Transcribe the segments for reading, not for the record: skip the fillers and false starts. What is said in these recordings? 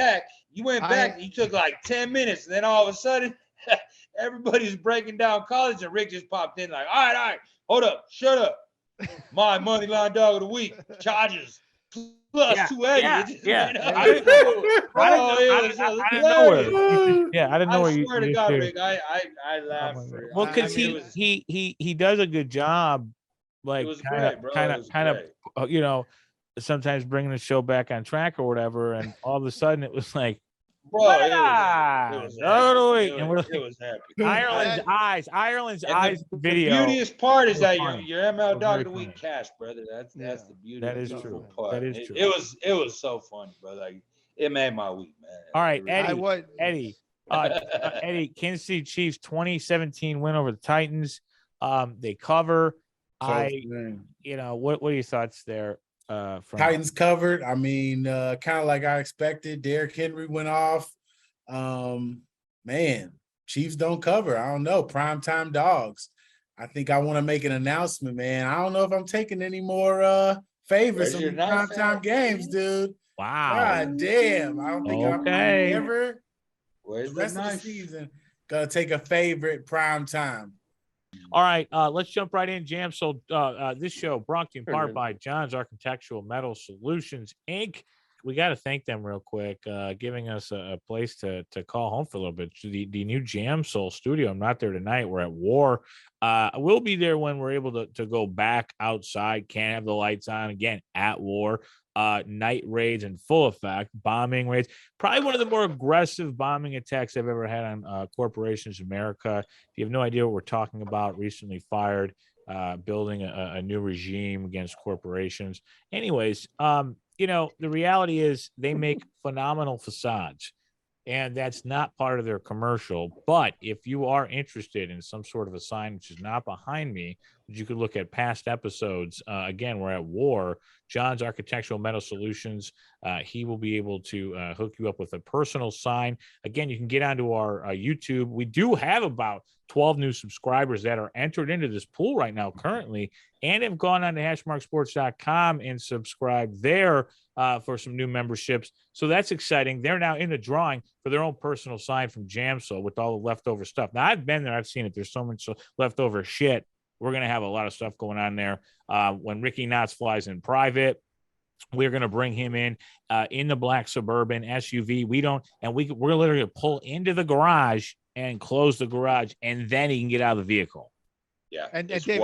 back. You went back. You took like 10 minutes, and then all of a sudden, everybody's breaking down college, and Rick just popped in like, all right, hold up, shut up. My money line dog of the week, Chargers plus 280. Yeah. I didn't know. I didn't know where. Yeah, I didn't know I where swear to God, Rick, I laughed for it. Well, because he does a good job, like kind of, you know, sometimes bringing the show back on track or whatever, and all of a sudden it was like, bro, it was happy. Ireland's eyes video. The beautiest part is that your ML dog of the week cash, brother. That's the beauty. That is true. Part. That is true. It was so funny, bro. Like it made my week, man. All right, Eddie, Kansas City Chiefs 2017 win over the Titans. They cover. What are your thoughts there? Titans covered. I mean, kind of like I expected. Derrick Henry went off. Man, Chiefs don't cover. I don't know. Primetime dogs. I think I want to make an announcement, man. I don't know if I'm taking any more favorites on the primetime games, dude. Wow. God damn. I don't think I'm ever the rest of the season gonna take a favorite primetime. All right, let's jump right in, Jam. So this show brought to you in part by John's Architectural Metal Solutions, Inc. We got to thank them real quick, giving us a place to call home for a little bit. The new Jam Soul studio. I'm not there tonight. We're at war. We'll be there when we're able to go back outside. Can't have the lights on again at war. Night raids in full effect, bombing raids. Probably one of the more aggressive bombing attacks I've ever had on corporations in America. If you have no idea what we're talking about, recently fired, building a new regime against corporations. Anyways, the reality is they make phenomenal facades, and that's not part of their commercial. But if you are interested in some sort of a sign, which is not behind me, you could look at past episodes. Again, we're at war. John's Architectural Metal Solutions. He will be able to hook you up with a personal sign. Again, you can get onto our YouTube. We do have about 12 new subscribers that are entered into this pool right now currently, and have gone on to hashmarksports.com and subscribed there for some new memberships. So that's exciting. They're now in the drawing for their own personal sign from Jamso with all the leftover stuff. Now, I've been there. I've seen it. There's so much leftover shit. We're going to have a lot of stuff going on there. When Ricky Knotts flies in private, we're going to bring him in the black Suburban SUV. We're literally going to pull into the garage and close the garage, and then he can get out of the vehicle. Yeah. And Dave,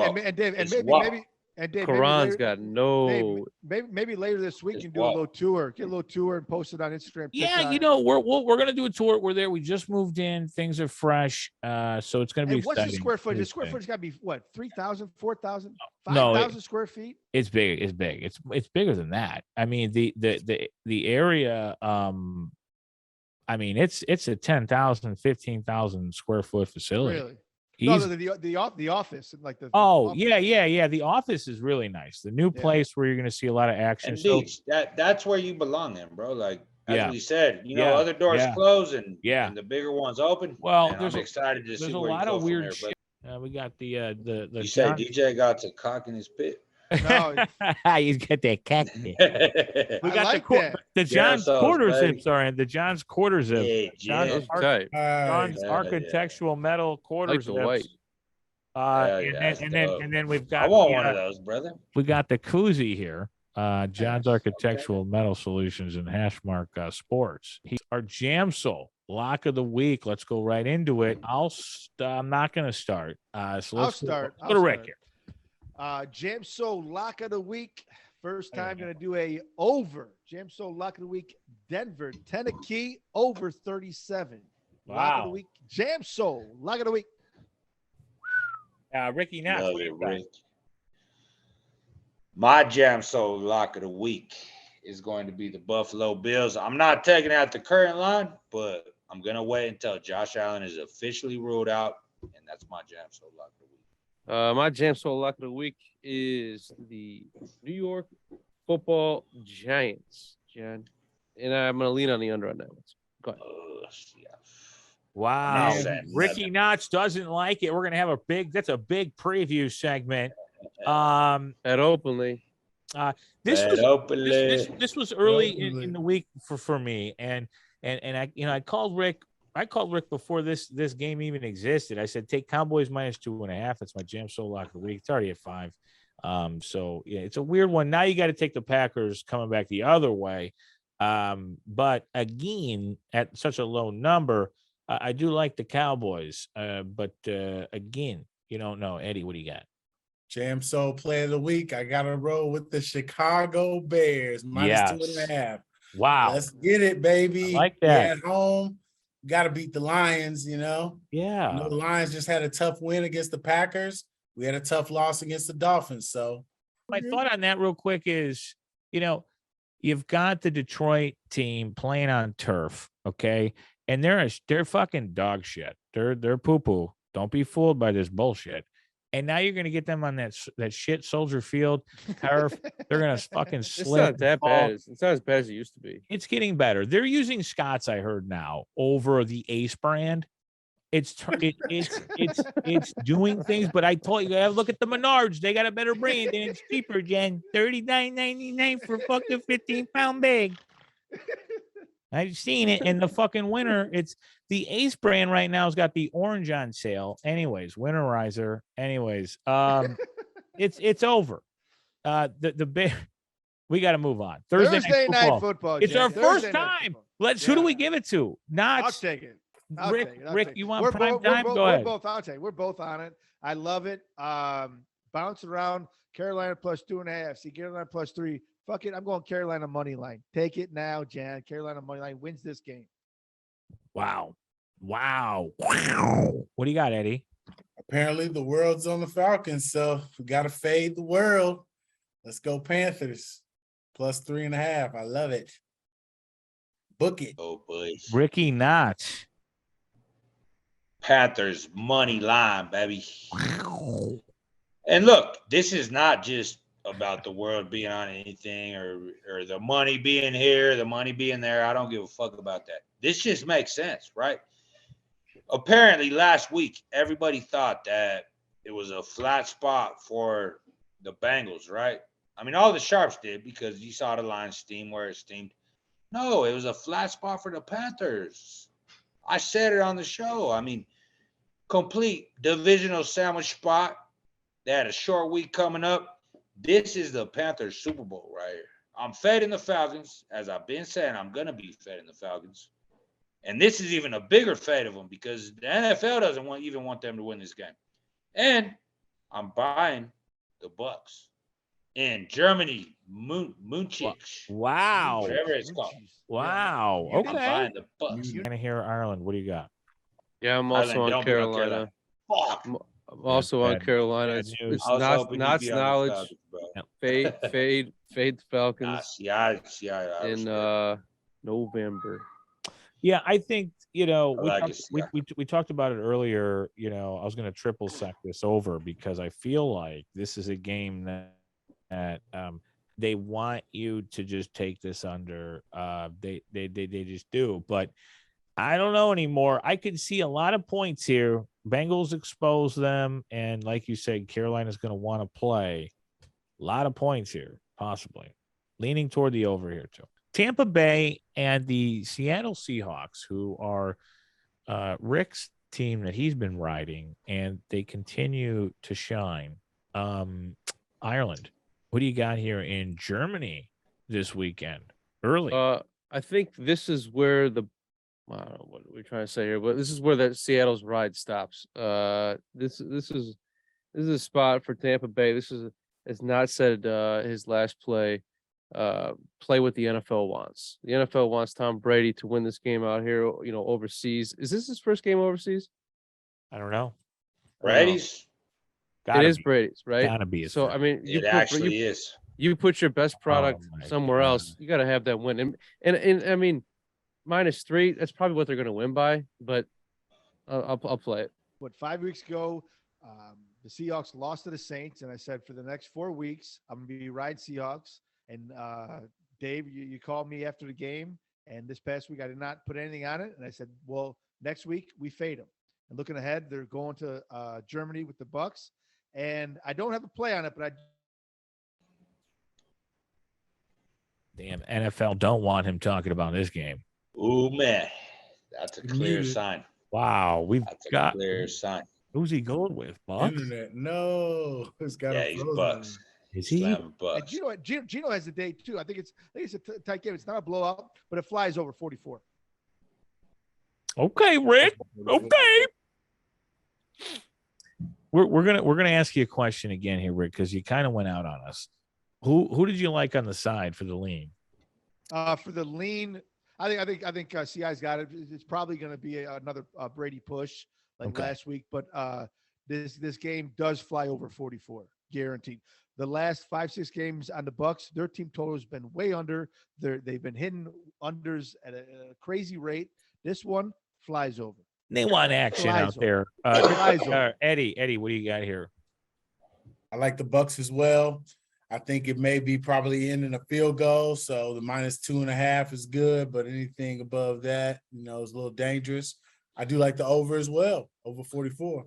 maybe Karan's got no. Maybe later this week you can do a little tour, get a little tour, and post it on Instagram. Yeah, we're gonna do a tour. We're there. We just moved in. Things are fresh, so it's gonna be. What's exciting. the square footage? The square footage got to be what? 3,000, 4,000, 5,000 No, square feet. It's big. It's big. It's bigger than that. I mean, the area. I mean, it's a 10,000, 15,000 square foot facility. Really? No, the office, like the. Oh, office. yeah. The office is really nice. The new place where you're going to see a lot of action. And Deech, that's where you belong in, bro. Like as we said, other doors close and the bigger ones open. Well, I'm excited to see where a lot of weird shit. We got the. You said DJ got to cock in his pit. No, he's got that cactus. We got the John's quarter zip. Sorry, the John's quarter zip. John's architectural metal quarter zip. And then we've got. I want one of those, brother. We got the koozie here. John's Architectural Metal Solutions and Hashmark Sports. He's our Jam Soul lock of the week. Let's go right into it. I'm not going to start. So I'll start. Go to Rick here. Jam Soul lock of the week. First time going to do a over. Jam Soul lock of the week. Denver, Tennessee over 37. Wow. Lock of the week. Jam Soul lock of the week. Ricky Knotts. Rick. My Jam Soul lock of the week is going to be the Buffalo Bills. I'm not taking out the current line, but I'm going to wait until Josh Allen is officially ruled out, and that's my Jam Soul lock of the week. My Jam Soul lock of the week is the New York Football Giants, John. And I'm going to lean on the under on that one. Go ahead. Wow. Ricky Knotts doesn't like it. We're going to have that's a big preview segment. At openly. This was early in the week for me. And And I called Rick. I called Rick before this game even existed. I said, take Cowboys -2.5. That's my jam soul lock of the week. It's already at 5. So yeah, it's a weird one. Now you got to take the Packers coming back the other way. But again, at such a low number, I do like the Cowboys. But again, you don't know. Eddie, what do you got? Jam Soul play of the week. I got to roll with the Chicago Bears -2.5. Wow. Let's get it, baby. I like that. We at home. Got to beat the Lions, Yeah. The Lions just had a tough win against the Packers. We had a tough loss against the Dolphins. So my thought on that real quick is, you've got the Detroit team playing on turf, okay? And they're fucking dog shit. They're poo-poo. Don't be fooled by this bullshit. And now you're going to get them on that shit Soldier Field turf. They're going to fucking slip. It's not that bad. It's not as bad as it used to be. It's getting better. They're using Scott's, I heard now, over the Ace brand. It's doing things, but I told you, look at the Menards. They got a better brand and it's cheaper, Jen. $39.99 for fucking 15-pound bag. I've seen it in the fucking winter. It's the Ace brand right now has got the orange on sale. Anyways, winterizer. Anyways, it's over. The bear. We got to move on. Thursday night football. It's our first time. Who do we give it to? I'll take it. Rick, you want prime time? Go ahead. I'll take it. We're both on it. I love it. Bounce around. Carolina +2.5. See, Carolina +3. Fuck it. I'm going Carolina money line. Take it now, Jan. Carolina money line wins this game. Wow. What do you got, Eddie? Apparently the world's on the Falcons, so we got to fade the world. Let's go Panthers. +3.5. I love it. Book it. Oh, boy. Ricky Notch. Panthers money line, baby. And look, this is not just about the world being on anything or the money being here, the money being there. I don't give a fuck about that. This just makes sense, right? Apparently last week, everybody thought that it was a flat spot for the Bengals, right? I mean, all the sharps did because you saw the line steam where it steamed. No, it was a flat spot for the Panthers. I said it on the show. I mean, complete divisional sandwich spot. They had a short week coming up. This is the Panthers Super Bowl right here. I'm fading the Falcons. As I've been saying, I'm going to be fading the Falcons. And this is even a bigger fade of them because the NFL doesn't even want them to win this game. And I'm buying the Bucks in Germany, Munich. Wow. Whatever it's called. Wow. I'm Okay. buying the Bucks. You're going to hear Ireland. What do you got? Yeah, I'm also on Carolina. Fuck. I'm also on Carolina. It's not knowledge. Fade the Falcons in November. Yeah, I think we talked about it earlier. I was going to triple sec this over because I feel like this is a game that they want you to just take this under. They just do, but I don't know anymore. I could see a lot of points here. Bengals expose them, and like you said, Carolina's going to want to play. A lot of points here, possibly. Leaning toward the over here, too. Tampa Bay and the Seattle Seahawks, who are Rick's team that he's been riding, and they continue to shine. Ireland, what do you got here in Germany this weekend? Early. I think this is where I don't know what we're trying to say here, but this is where that Seattle's ride stops. This is a spot for Tampa Bay. This is, as not said, his last play. Play what the NFL wants. The NFL wants Tom Brady to win this game out here, overseas. Is this his first game overseas? I don't know. Brady's? It is Brady's, right? Gotta be. So, I mean, It actually is. You put your best product somewhere else. You got to have that win. And I mean, -3, that's probably what they're going to win by, but I'll play it. 5 weeks ago, the Seahawks lost to the Saints, and I said for the next 4 weeks, I'm going to be riding Seahawks. And Dave, you called me after the game, and this past week I did not put anything on it. And I said, well, next week we fade them. And looking ahead, they're going to Germany with the Bucks, and I don't have a play on it, but Damn, NFL don't want him talking about this game. Ooh, man. That's a clear Muted. sign. Wow, we've That's a got clear sign. who's he going with? Bucks? Internet. No, it's got Yeah, a he's frozen Bucks. one. Is he? Slamming And Bucks. Gino has a day too. I think it's a tight game. It's not a blowout, but it flies over 44. Okay, Rick. Okay. We're gonna ask you a question again here, Rick, because you kind of went out on us. Who did you like on the side for the lean? For the lean, I think CI's got it. It's probably going to be another Brady push like Okay. last week, but this game does fly over 44, guaranteed. The last 5-6 games on the Bucks, their team total has been way under. They've been hitting unders at a crazy rate. This one flies over. They want action Flies out there. Flies over. Eddie, what do you got here? I like the Bucks as well. I think it may be probably ending a field goal, so the -2.5 is good, but anything above that, is a little dangerous. I do like the over as well, over 44.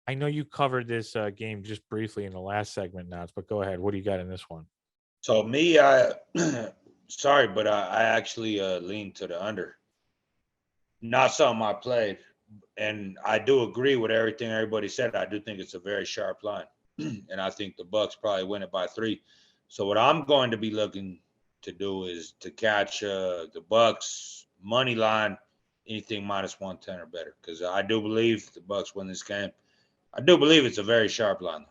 I know you covered this game just briefly in the last segment, Nats, but go ahead. What do you got in this one? So me, sorry, but I actually lean to the under. Not something I played, and I do agree with everything everybody said. I do think it's a very sharp line, and I think the Bucks probably win it by 3. So what I'm going to be looking to do is to catch the Bucks money line, anything -110 or better, because I do believe the Bucks win this game. I do believe it's a very sharp line.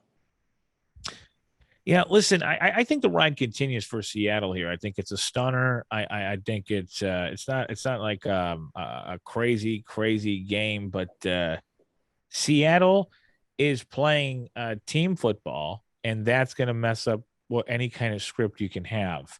Yeah, listen, I think the ride continues for Seattle here. I think it's a stunner. I think it's not like a crazy game, but Seattle is playing team football, and that's going to mess up any kind of script you can have.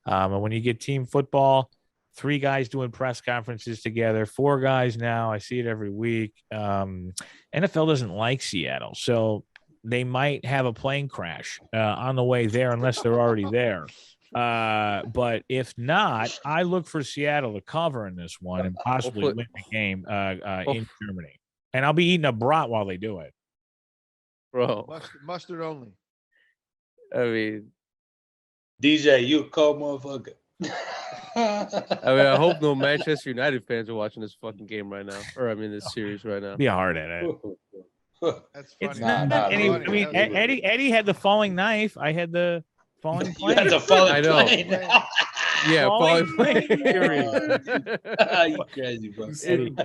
And when you get team football, 3 guys doing press conferences together, 4 guys now. I see it every week. NFL doesn't like Seattle, so they might have a plane crash on the way there unless they're already there. But if not, I look for Seattle to cover in this one and possibly win the game in Germany. And I'll be eating a brat while they do it. Bro. Mustard only. I mean, DJ, you a cold motherfucker. I hope no Manchester United fans are watching this fucking game right now, or this series right now. Be hard at it. That's funny. It's not any, I mean, Eddie had the falling knife. I had the falling plane. You had the falling I know. plane. Yeah, falling plane. You crazy, bro. Eddie,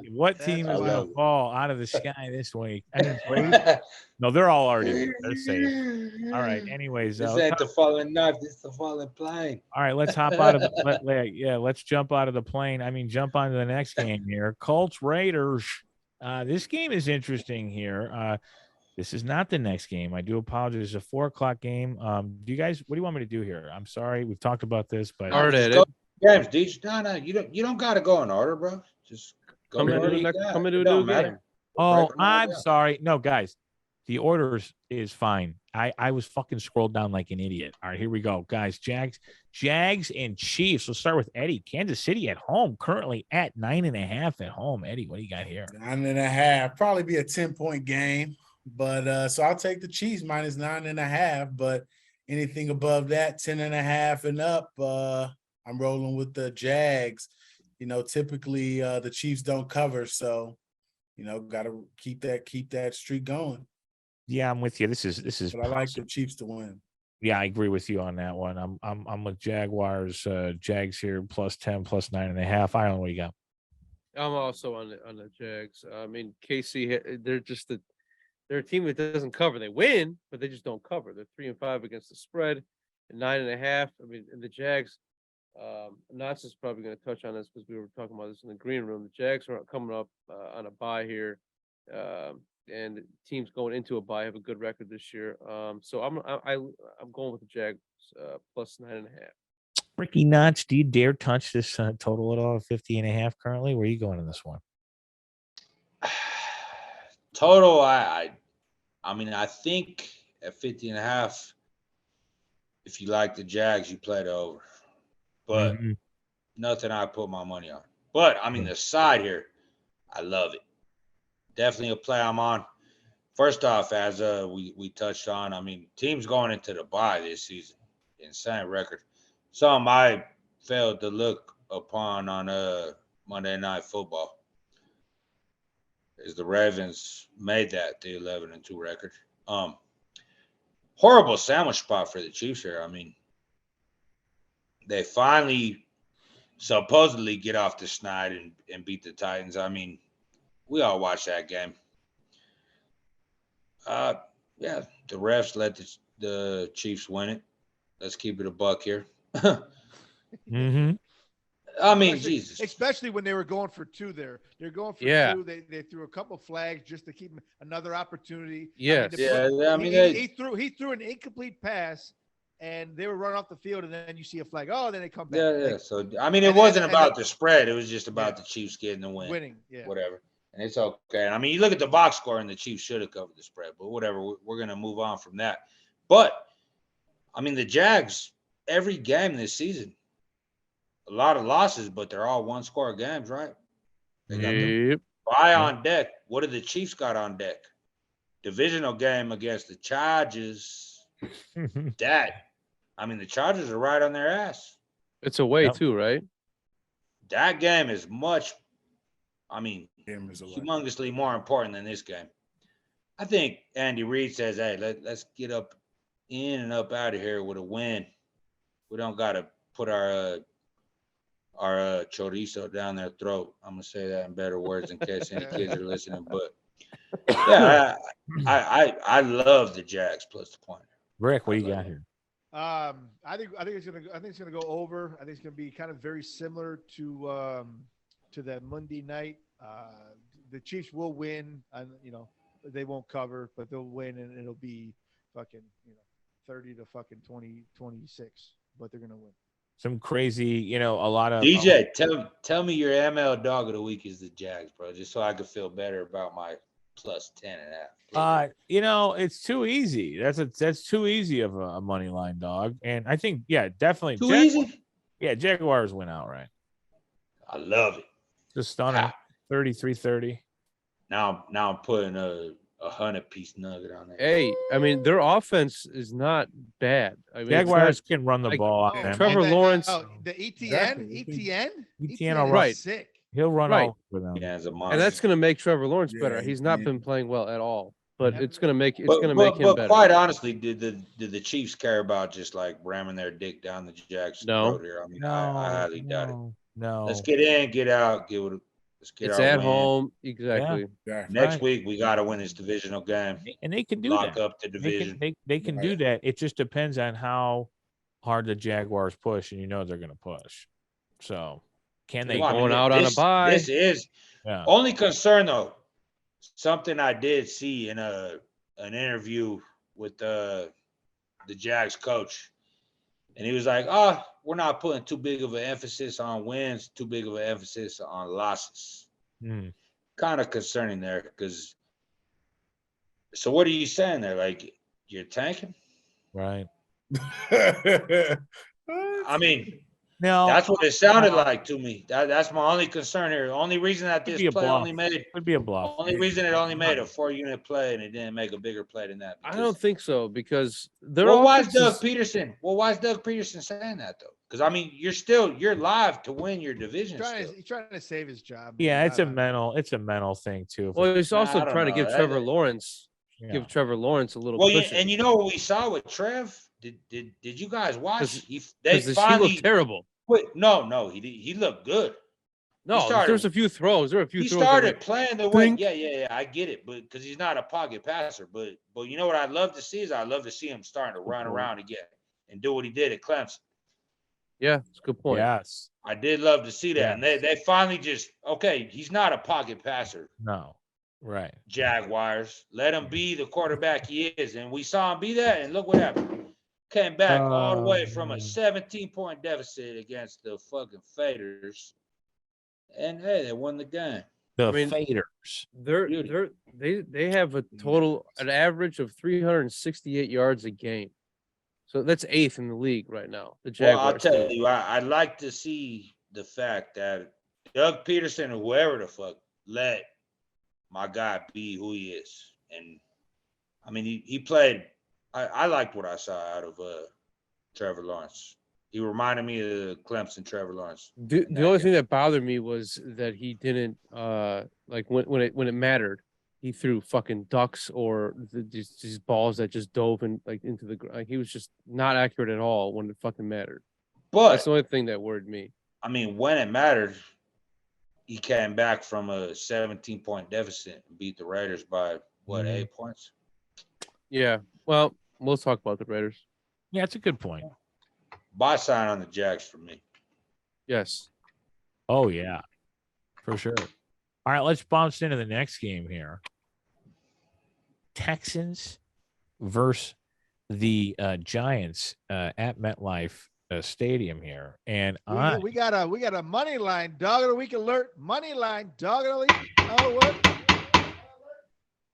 what team is going to fall out of the sky this week? I mean, no, they're all already there. They're safe. All right. Anyways, this ain't the falling knife. This is the falling plane. All right, let's hop out of let's jump out of the plane. I mean, jump onto the next game here. Colts Raiders. This game is interesting here. This is not the next game. I do apologize. It's a 4:00 game. Do you guys? What do you want me to do here? I'm sorry, we've talked about this, but Hard at it. Games, DJ. No, you don't got to go in order, bro. Just come into a new game. Oh, I'm sorry. No, guys, the orders is fine. I was fucking scrolled down like an idiot. All right, here we go, guys. Jags and Chiefs. Let's start with Eddie. Kansas City at home, currently at 9.5 at home. Eddie, what do you got here? 9.5. Probably be a 10-point game. But so I'll take the Chiefs -9.5, but anything above that, 10.5 and up, I'm rolling with the Jags. Typically the Chiefs don't cover, so got to keep that streak going. Yeah, I'm with you. This is. But I like the Chiefs to win. Yeah, I agree with you on that one. I'm with Jaguars, Jags here +10, +9.5. I don't know what you got. I'm also on the Jags. I mean, KC, they're a team that doesn't cover. They win, but they just don't cover. They're 3-5 against the spread, and 9.5. I mean, and the Jags. Nats is probably going to touch on this because we were talking about this in the green room. The Jags are coming up on a bye here, and teams going into a bye have a good record this year. So I'm going with the Jags +9.5. Ricky Notch, do you dare touch this total at all of 50.5 currently? Where are you going in this one? Total, I mean, I think at 50.5, if you like the Jags, you play the over. But nothing I put my money on. But, I mean, the side here, I love it. Definitely a play I'm on. First off, as we touched on, I mean, teams going into the bye this season, insane record. Something I failed to look upon on Monday Night Football. Is the Ravens made that the 11-2 record. Horrible sandwich spot for the Chiefs here. I mean, they finally supposedly get off the schneid and beat the Titans. I mean, we all watched that game. Yeah, the refs let the Chiefs win it. Let's keep it a buck here. Mm-hmm. I mean, especially, Jesus. especially when they were going for two there. They're going for Yeah. two. They threw a couple flags just to keep another opportunity. Yes. Yeah, I mean, he threw an incomplete pass, and they were running off the field, and then you see a flag. Oh, then they come back. Yeah. So I mean, it and wasn't then- about the spread. It was just about Yeah. the Chiefs getting the win. winning. Yeah. Whatever. And it's okay. I mean, you look at the box score, and the Chiefs should have covered the spread, but whatever. We're gonna move on from that. But I mean, the Jags every game this season, a lot of losses, but they're all one-score games, right? They got the Yep. bye on deck. What do the Chiefs got on deck? Divisional game against the Chargers. I mean, the Chargers are right on their ass. It's away Yep. too, right? That game is much, I mean, Game is away. humongously more important than this game. I think Andy Reid says, hey, let's get up in and up out of here with a win. We don't got to put our chorizo down their throat. I'm going to say that in better words in case any kids are listening. But, yeah, I love the Jags plus the point. Rick, what do you got here? I think it's gonna go over. I think it's gonna be kind of very similar to that Monday night. The Chiefs will win, and they won't cover, but they'll win, and it'll be fucking 30 to fucking 26. But they're gonna win. Some crazy, a lot of DJ, tell me your ML dog of the week is the Jags, bro, just so I could feel better about my plus 10.5. It's too easy. That's too easy of a money line dog. And I think, definitely Too easy? Yeah, Jaguars win outright. I love it. Just stunning. Ah. 33-30. Now I'm putting a 100-piece nugget on there. Hey, I mean, their offense is not bad. I mean, it's Jaguars not- can run the like, ball on yeah, them. Trevor Lawrence- the ETN, Exactly. ETN is Right. sick. He'll run Right. all over them. Yeah, as a monster. and that's going to make Trevor Lawrence Yeah, better. He's not yeah. been playing well at all, but Yeah. it's going to make him but better. quite honestly, did the Chiefs care about just like ramming their dick down the Jags' No. throat here? I mean, I highly doubt it. No. Let's get in, get out, let's get It's our at win. home, exactly. Yeah. Next Right. week we got to win this divisional game. And they can do Lock that. up the division. They can do that. It just depends on how hard the Jaguars push, and they're going to push. So, can they Well, I mean, going out on a bye. This is Yeah. only concern though. Something I did see in an interview with the Jags coach, and he was like, "Oh, we're not putting too big of an emphasis on wins, too big of an emphasis on losses." Mm. Kind of concerning there, because. So what are you saying there? Like you're tanking? Right. I mean, No, that's what it sounded like to me. That's my only concern here. The only reason that Could this be a play bluff. only made could be a bluff. only reason it only made a 4-unit play and it didn't make a bigger play than that. I don't think so because their Well, why is offense Doug is- Peterson? Well, why is Doug Peterson saying that though? Because I mean, you're live to win your division. Still. He's trying to save his job. Yeah, man. it's a mental thing too. Well, he's Nah, also I don't trying to know. give That- Trevor Lawrence Yeah. give Trevor Lawrence a little Well, cushion. and you know what we saw with Trev? Did you guys watch? 'Cause- They 'Cause he finally looked terrible. quit. No, he looked good. No, started- there's a few throws. There were a few He throws. that started were- playing the way. Think. Yeah, I get it, but because he's not a pocket passer. But you know what I'd love to see is I'd love to see him starting to run point. around again and do what he did at Clemson. Yeah, it's a good point. Yes. I did love to see that, Yeah. and they finally just he's not a pocket passer. No. Right. Jaguars, let him be the quarterback he is, and we saw him be that, and look what happened. Came back all the way from a 17-point deficit against the fucking Faders, and hey, they won the game. The I mean- faders. They have a total an average of 368 yards a game. So that's 8th in the league right now. The Well, I'll Jaguars. tell do. you, I'd like to see the fact that Doug Peterson or whoever the fuck let my guy be who he is. And I mean, he played. I liked what I saw out of Trevor Lawrence. He reminded me of Clemson Trevor Lawrence. The only thing that bothered me was that he didn't like when it mattered, he threw fucking ducks or these balls that just dove in like into the like he was just not accurate at all when it fucking mattered. That's But the only thing that worried me. I mean, when it mattered, he came back from a 17-point deficit and beat the Raiders by what, 8 points? Yeah. Well, we'll talk about the Raiders. Yeah, it's a good point. Buy sign on the Jags for me. Yes. Oh yeah, for sure. All right, let's bounce into the next game here. Texans versus the Giants at MetLife Stadium here, and We got a money line dog of the week alert. Money line dog of the week. Oh, what?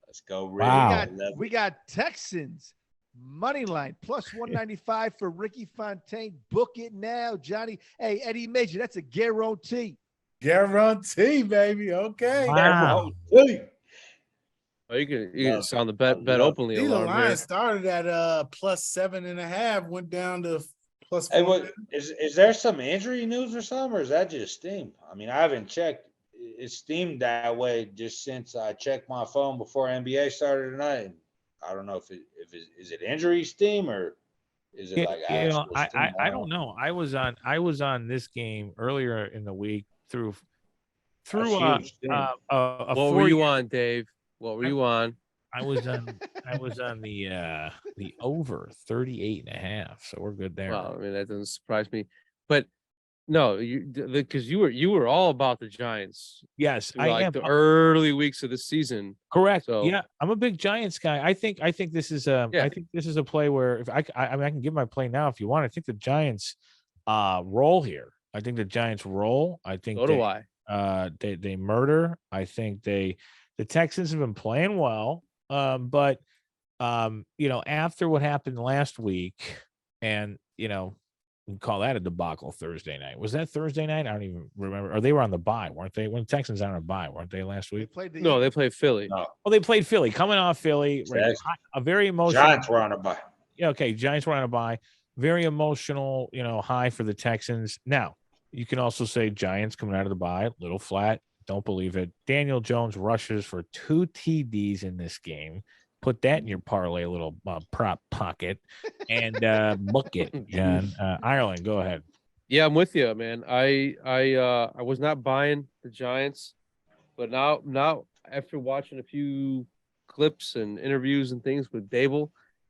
Let's go, Rick. Wow. We got Texans money line plus 195 for Ricky Fontaine. Book it now, Johnny. Hey, Eddie Major, that's a guarantee. Guarantee, baby. Okay. Wow. Oh, you can sound the bet love- openly See, the alarm line here. started at plus 7.5, went down to plus Hey, 4. what is there some injury news or something, or is that just steam? I mean, I haven't checked. It's steamed that way just since I checked my phone before NBA started tonight. And I don't know if is it injury steam or is it like actual steam? I don't know. I was on this game earlier in the week through That's a huge steam. a What were you on, Dave? What were you on? I was on the over 38.5, so we're good there. Well, I mean that doesn't surprise me, but no, because you were all about the Giants. Yes, through, I like am the early weeks of the season. correct. So Yeah, I'm a big Giants guy. I think this is Yeah. a play where if I mean I can give my play now if you want. I think the Giants roll here. I think the Giants roll. I think so do I. they murder. I think the Texans have been playing well, but after what happened last week, and you can call that a debacle Thursday night. Was that Thursday night? I don't even remember. Or they were on the bye, weren't they? When the Texans on a bye, weren't they last They week? played the No, they played Philly. No, Well, they played Philly, coming off Philly, right? Jags. A very emotional. Giants were on a bye. Yeah, okay. Giants were on a bye. Very emotional, high for the Texans. Now, you can also say Giants coming out of the bye, little flat. Don't believe it. Daniel Jones rushes for 2 TDs in this game. Put that in your parlay little prop pocket and book it, John. Ireland, go ahead. Yeah, I'm with you, man. I was not buying the Giants, but now after watching a few clips and interviews and things with Dable,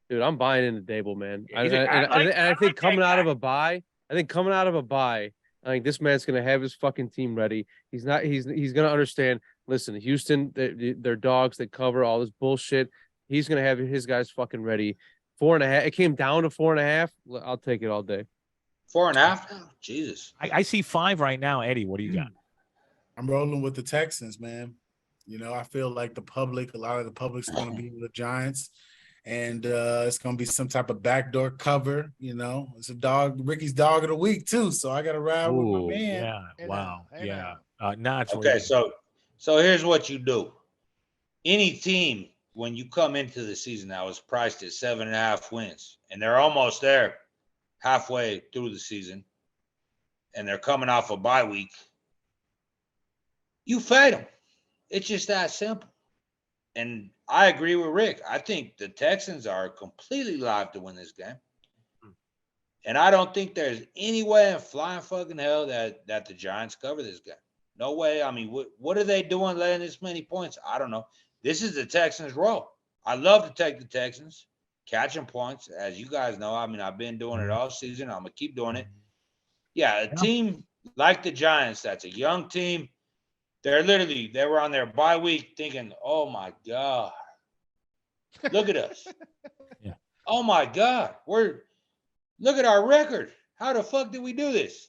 dude, I'm buying into Dable, man. I think coming out of a bye, I think this man's gonna have his fucking team ready. He's gonna understand. Listen, Houston, they're dogs. They cover all this bullshit. He's gonna have his guys fucking ready. 4.5. It came down to 4.5. I'll take it all day. 4.5? Oh, Jesus. I see 5 right now. Eddie, what do you got? I'm rolling with the Texans, man. I feel like a lot of the public's going to be with the Giants, and it's going to be some type of backdoor cover. It's Ricky's dog of the week too, so I got to ride with my man. Yeah, Hey, wow, now. Hey, yeah. now. Not Okay, so here's what you do. Any team, when you come into the season that was priced at 7.5 wins, and they're almost there halfway through the season, and they're coming off a bye week, you fade them. It's just that simple. And I agree with Rick. I think the Texans are completely live to win this game. And I don't think there's any way in flying fucking hell that the Giants cover this game. No way. I mean, what are they doing laying this many points? I don't know. This is the Texans' role. I love to take the Texans, catching points. As you guys know, I mean, I've been doing it all season. I'm going to keep doing it. Yeah, a team like the Giants, that's a young team. They were on their bye week thinking, oh, my God. Look at us. Yeah. Oh, my God. Look at our record. How the fuck did we do this?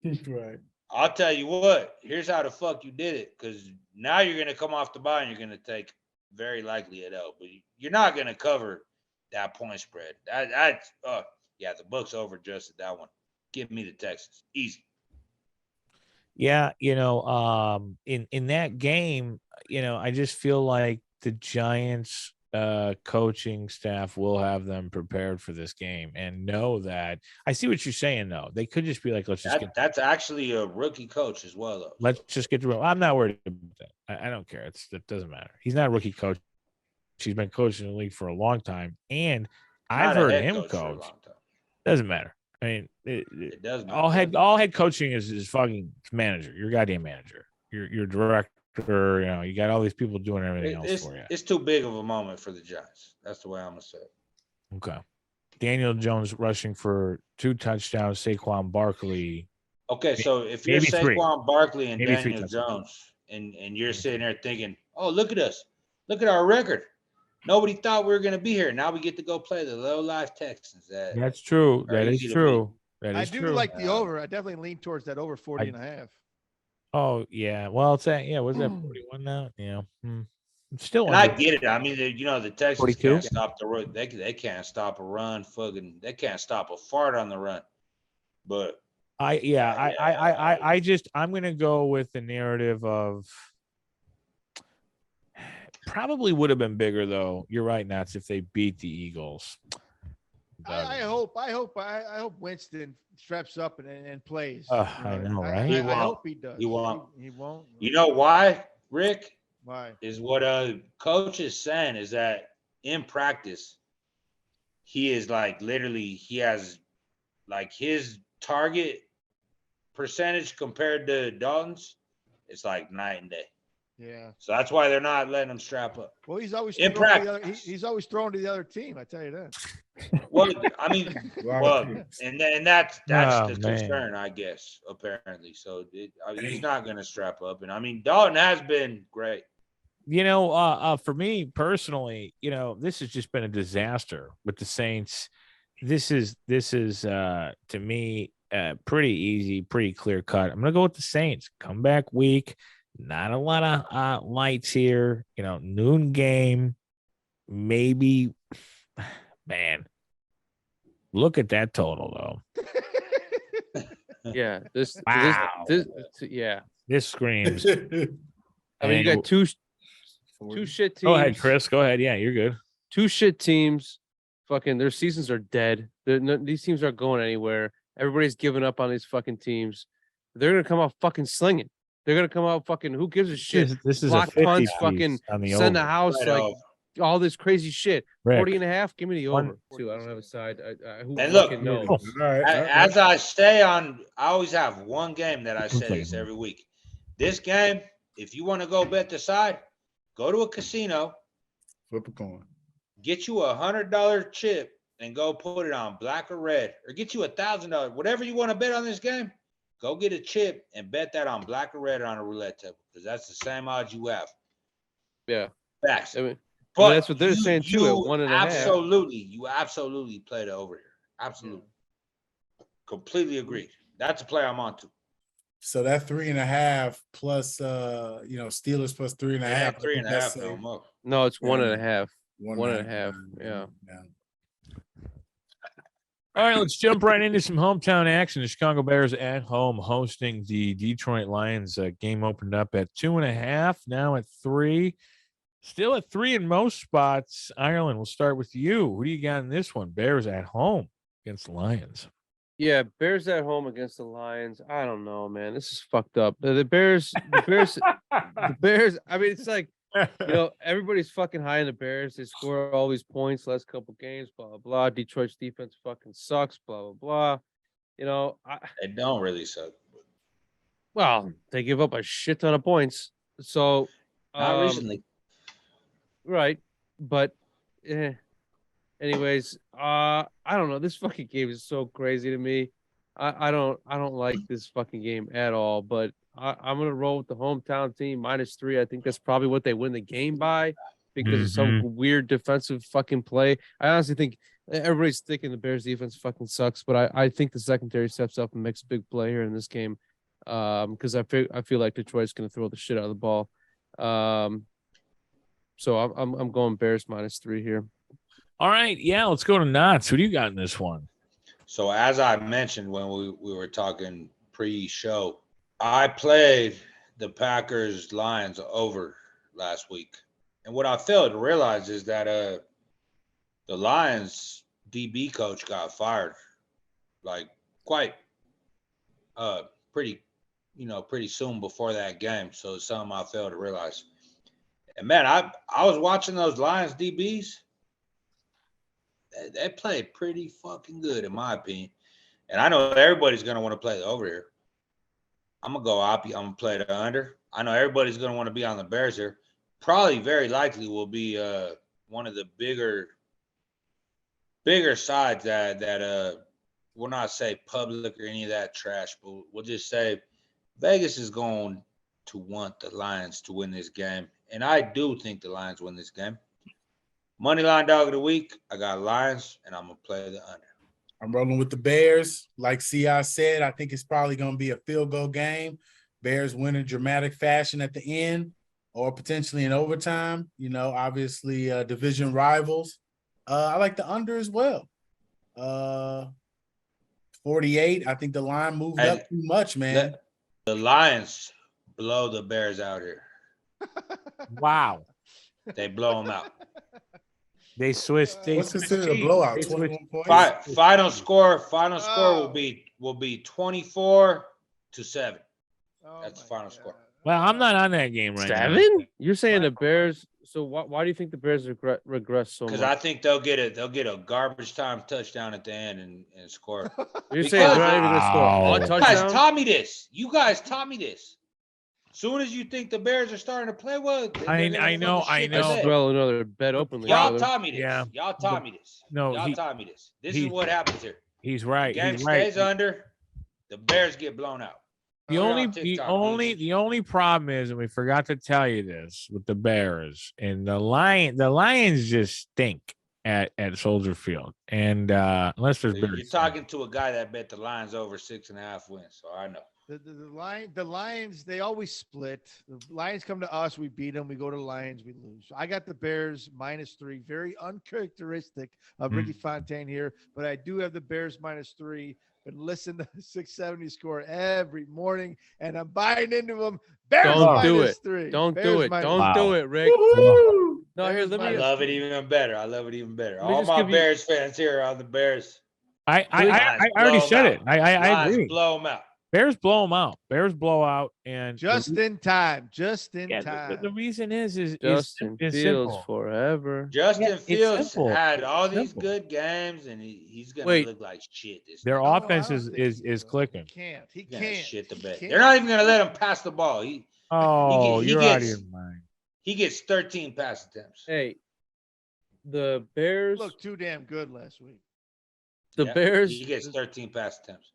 Right. I'll tell you what. Here's how the fuck you did it. Because now you're going to come off the bye and you're going to take very likely an L. But you're not going to cover that point spread. The book's over adjusted that one. Give me the Texans. Easy. Yeah, in that game, I just feel like the Giants coaching staff will have them prepared for this game and know that. I see what you're saying, though. They could just be like, let's just That's actually a rookie coach as well, though. let's just get through. I'm not worried about that. I don't care. It doesn't matter. He's not a rookie coach. He's been coaching the league for a long time, and I've Not a heard head him coach for a coach. long time. Doesn't matter. I mean, It does matter. all head coaching is fucking manager. Your goddamn manager. Your director. You know, you got all these people doing everything else for you. It's too big of a moment for the Giants. That's the way I'm gonna say it. Okay. Daniel Jones rushing for 2 touchdowns. Saquon Barkley. Okay, so if you're Maybe 3. Saquon Barkley and Maybe 3 Daniel touchdowns. Jones, and you're sitting there thinking, "Oh, look at us! Look at our record. Nobody thought we were gonna be here. Now we get to go play the low life Texans." That's true. That is easy to true. That I is do true. like the over. I definitely lean towards that over 40 and a half. Oh yeah. Well, it's at was that 41 now? Yeah. Still And I under. get it. I mean, the Texans 42? can't stop the run. They can't stop a run. They can't stop a fart on the run. But I'm gonna go with the narrative of probably would have been bigger though. You're right, Nats, if they beat the Eagles. I hope Winston straps up and plays. I know, right? He I won't. hope he does. He won't. He won't. You know why, Rick? Why? Is what coach is saying is that in practice, he is like literally he has like his target percentage compared to Dalton's, it's like night and day. Yeah. So that's why they're not letting him strap up. Well, he's always In throwing to the practice. he's always throwing to the other team. I tell you that. Well, I mean, and that's Oh, the man. concern, I guess, apparently. So he's not going to strap up, and I mean, Dalton has been great. You know, for me personally, you know, this has just been a disaster with the Saints. This is to me pretty easy, pretty clear cut. I'm gonna go with the Saints. Comeback week, not a lot of lights here. You know, noon game, maybe. Man, look at that total though. Yeah, Wow. yeah. This screams. I mean, you got two shit teams. Go ahead, Chris. Go ahead. Yeah, you're good. 2 shit teams. Fucking, their seasons are dead. These teams aren't going anywhere. Everybody's giving up on these fucking teams. They're gonna come out fucking slinging. They're gonna come out fucking. Who gives a shit? This is Block a 50 punts, piece fucking on the send the over. house, Right like off. all this crazy shit. Rick. 40 and a half. Give me the One- over. Too. I don't have a side. Who And look, fucking knows? All right. As I say I always have one game that I say this every week. This game, if you want to go bet the side, go to a casino, Flip a coin. get you $100 chip, and go put it on black or red, or get you $1,000, whatever you want to bet on this game. Go get a chip and bet that on black or red on a roulette table, because that's the same odds you have. Yeah. Facts. I mean, But that's what they're saying too. At 1.5. You absolutely play the over here. Absolutely. Completely agreed. That's a play I'm on to. So that 3.5 plus Steelers plus 3.5. Yeah, 3.5 no more. No, it's Yeah. 1.5. 1.5. 1.5, yeah. All right, let's jump right into some hometown action. The Chicago Bears at home hosting the Detroit Lions. Game opened up at 2.5, now at 3. Still at 3 in most spots. Ireland, we'll start with you. Who do you got in this one? Bears at home against the Lions. Yeah, Bears at home against the Lions. I don't know, man. This is fucked up. The Bears. The Bears. I mean, it's like, everybody's fucking high in the Bears. They score all these points last couple games, blah, blah, blah. Detroit's defense fucking sucks, blah, blah, blah. It don't really suck. Well, they give up a shit ton of points. So, Not recently. right. But, anyways, I don't know. This fucking game is so crazy to me. I don't like this fucking game at all, but I'm gonna roll with the hometown team -3. I think that's probably what they win the game by because of some weird defensive fucking play. I honestly think everybody's thinking the Bears defense fucking sucks, but I think the secondary steps up and makes a big play here in this game. Because I feel like Detroit's gonna throw the shit out of the ball. So I'm going Bears -3 here. All right, yeah, let's go to Knots. Who do you got in this one? So as I mentioned when we were talking pre-show, I played the Packers Lions over last week. And what I failed to realize is that the Lions DB coach got fired like quite pretty pretty soon before that game. So it's something I failed to realize. And man, I was watching those Lions DBs. They played pretty fucking good in my opinion. And I know everybody's gonna want to play the over here. I'm gonna go up. I'm gonna play the under. I know everybody's gonna want to be on the Bears here. Probably very likely will be one of the bigger sides that we'll not say public or any of that trash, but we'll just say Vegas is going to want the Lions to win this game. And I do think the Lions win this game. Money line dog of the week, I got Lions, and I'm gonna play the under. I'm rolling with the Bears. Like CI said, I think it's probably going to be a field goal game. Bears win in dramatic fashion at the end or potentially in overtime. You know, obviously division rivals. I like the under as well. 48. I think the line moved up too much, man. The Lions blow the Bears out here. Wow. They blow them out. They switched. What's considered a blowout? They 21 points. Final score will be 24-7. That's the final score. Well, I'm not on that game right now. 7? You're saying the Bears? So why do you think the Bears regress so much? Because I think they'll get a garbage time touchdown at the end and score. You're saying they're not even going to score Wow. a You touchdown? guys taught me this. You guys taught me this. Soon as you think the Bears are starting to play well, I know. I throw another bet openly. Y'all brother. taught me this. Yeah. Y'all taught me this. No, Y'all taught me this. This is what happens here. He's right. Game He's right. stays under. The Bears get blown out. The only problem is, and we forgot to tell you this with the Bears and the Lions just stink at Soldier Field. And unless there's You're talking to a guy that bet the Lions over 6.5 wins, so I know. The Lions, they always split. The Lions come to us, we beat them. We go to the Lions, we lose. So I got the Bears -3. Very uncharacteristic of Ricky Fontaine here, but I do have the Bears -3. But listen to the 670 score every morning, and I'm buying into them. Bears Don't do it. -3. Don't Bears do it. minus- Don't do it, Rick. Woo-hoo! No, here, let I me. love it even better. I love it even better. Let me All just my give you- Bears fans here are on the Bears. I Lions already blow 'em said out. it. I Lions agree. blow them out. Bears blow them out. Bears blow out, and Just in time. Just in yeah, time. the reason is Justin it's Fields simple. forever. Justin Yeah, it's Fields simple. had all It's these simple. good games, and he's gonna Wait. look like shit this Their year. No, I offense don't is think is he is will. clicking. He can't. He He's gonna can't. shit the He bed. can't. They're not even gonna let him pass the ball. Oh, he you're out of gets- your mind. He gets 13 pass attempts. Hey, the Bears. Looked too damn good last week. The Yeah, Bears. He gets 13 pass attempts.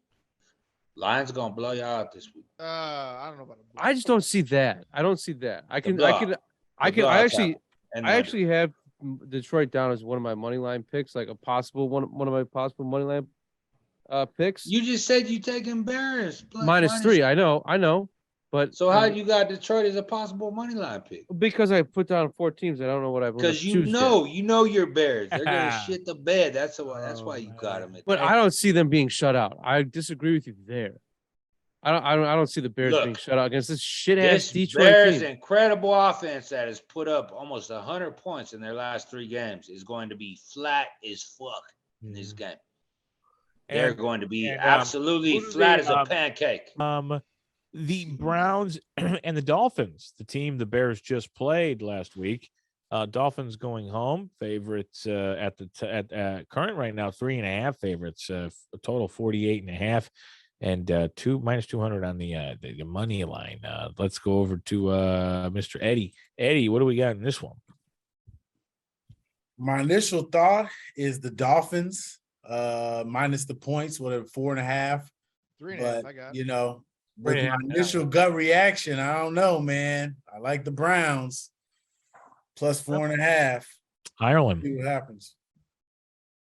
Lions gonna blow y'all out this week. I don't know about I just don't see that. I don't see that. I blowout. actually have Detroit down as one of my money line picks, like a possible one of my possible money line picks. You just said you taking Bears -3. I know. But So how you got Detroit as a possible money line pick? because I put down 4 teams, I don't know what I Because you know your Bears. They're gonna shit the bed. That's why you got them. But I don't see them being shut out. I disagree with you there. I don't see the Bears Look, being shut out against this shit ass This Detroit Bears team. incredible offense that has put up almost 100 points in their last 3 games is going to be flat as fuck in this game. They're going to be absolutely flat as a pancake. The Browns and the Dolphins, the team the Bears just played last week. Dolphins going home, favorites at current right now, 3.5 favorites, a total 48.5, and -200 on the money line. Let's go over to Mr. Eddie. Eddie, what do we got in this one? My initial thought is the Dolphins minus the points, whatever, 4.5. 3.5. I got it. You know, with my 3.5. initial gut reaction, I don't know, man. I like the Browns plus 4.5. Ireland. See what happens.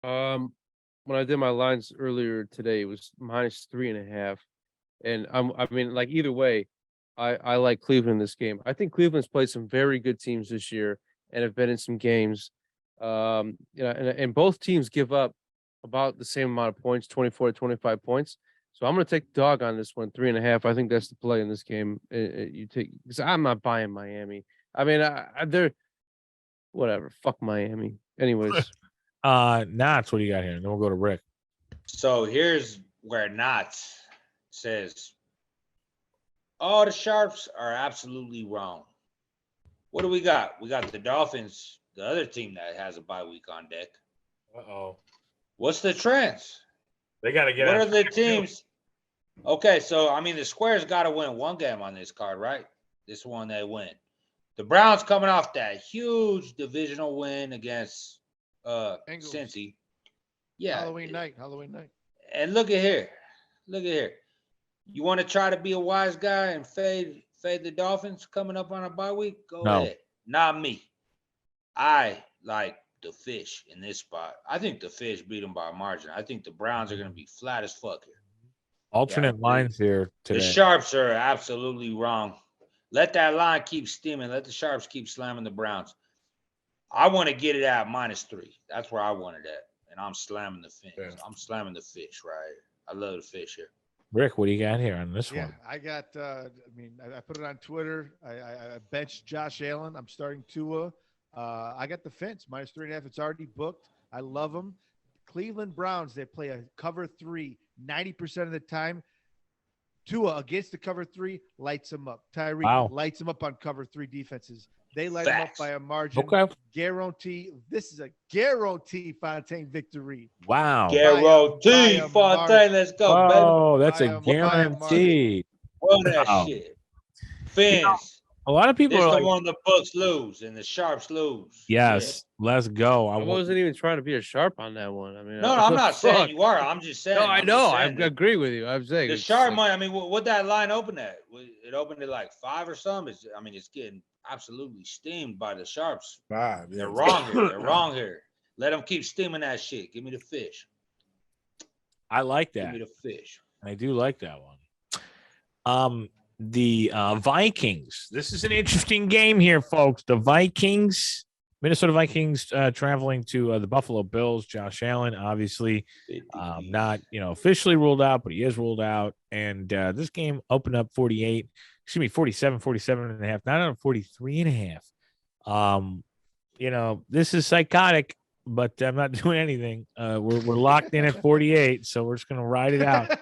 When I did my lines earlier today, it was -3.5, and I mean, like either way, I like Cleveland in this game. I think Cleveland's played some very good teams this year and have been in some games. And both teams give up about the same amount of points, 24 to 25 points. So I'm going to take the dog on this one, 3.5. I think that's the play in this game. You take because I'm not buying Miami. I mean, Whatever. Fuck Miami. Anyways, Knots, what do you got here? And then we'll go to Rick. So here's where Knots says all the Sharps are absolutely wrong. What do we got? We got the Dolphins, the other team that has a bye week on deck. Uh-oh. What's the trends? They got to get What on are the track, too. teams? Okay, so I mean the Squares got to win one game on this card, right? This one they win. The Browns coming off that huge divisional win against Bengals. Cincy. Yeah. Halloween night. And look at here. Look at here. You want to try to be a wise guy and fade the Dolphins coming up on a bye week? Go No. ahead. Not me. I like the Fish in this spot. I think the Fish beat them by a margin. I think the Browns are going to be flat as fuck here. Alternate lines here today. The Sharps are absolutely wrong. Let that line keep steaming. Let the Sharps keep slamming the Browns. I want to get it at -3. That's where I want it at. And I'm slamming the Fish. Yeah. I'm slamming the Fish right here. I love the Fish here. Rick, what do you got here on this Yeah, one? I got. I put it on Twitter. I benched Josh Allen. I'm starting Tua. I got the fence -3.5. It's already booked. I love them. Cleveland Browns. They play a cover 3 90% of the time. Tua against the cover 3 lights them up. Tyreek Wow. lights them up on cover 3 defenses. They light them up Facts. by a margin. Okay. Guarantee. This is a guarantee Fontaine victory. Wow. Guarantee, by a Fontaine. Let's go, baby. Oh, that's By a a guarantee. Run that Wow. shit. Fins. A lot of people This are the like, one the Bucks lose and the Sharps lose. yes, let's go. I wasn't even trying to be a sharp on that one. I mean, Yeah. No, I'm not saying you are. I'm just saying. No, I I'm know. just I saying that agree with you. I'm saying the it's sharp like- money. I mean, what that line open at? It opened at like 5 or something. It's getting absolutely steamed by the Sharps. 5. They're wrong here. They're wrong here. Let them keep steaming that shit. Give me the Fish. I like Give that. me the Fish. I do like that one. The Vikings. This is an interesting game here, folks. The Vikings, Minnesota Vikings, traveling to the Buffalo Bills. Josh Allen, obviously, not officially ruled out, but he is ruled out. And this game opened up 47 and a half, not on 43 and a half. This is psychotic, but I'm not doing anything. We're locked in at 48, so we're just gonna ride it out.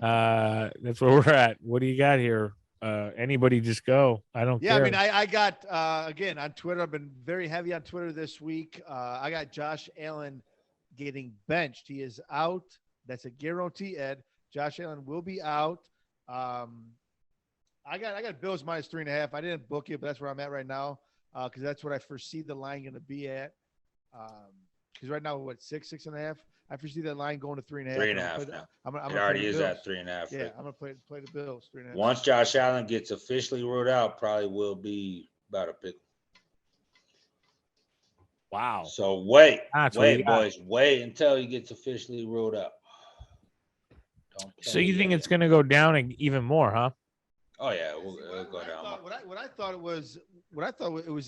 That's where we're at. What do you got here? Anybody just go. I don't care. I mean, I got again on Twitter. I've been very heavy on Twitter this week. I got Josh Allen getting benched. He is out. That's a guarantee, Ed. Josh Allen will be out. I got Bills -3.5. I didn't book it, but that's where I'm at right now because that's what I foresee the line going to be at. Because right now, what, 6.5? I foresee that line going to 3.5. 3.5 now. I'm It gonna already play the is Bills. at 3.5. Yeah, I'm gonna play the Bills 3.5. Once Josh Allen gets officially ruled out, probably will be about a pick. Wow. So wait, That's what you got. boys, wait until he gets officially ruled out. Don't So play you think yet. it's going to go down even more, huh? Oh yeah, it'll go down. What I thought it was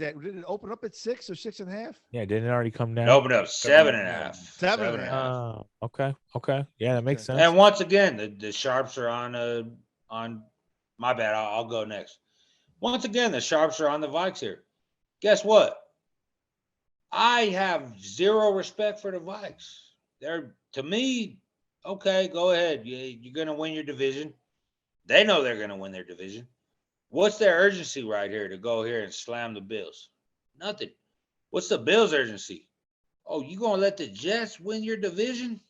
at. Did it open up at 6 or 6.5? Yeah, didn't it already come down? It opened up 7.5. 7.5. Okay. Yeah, that makes sense. And once again, the Sharps are on my bad. I'll go next. Once again, the Sharps are on the Vikes here. Guess what? I have zero respect for the Vikes. They're, to me, okay, go ahead. You're gonna win your division. They know they're gonna win their division. What's their urgency right here to go here and slam the Bills? Nothing. What's the Bills' urgency? Oh, you gonna let the Jets win your division?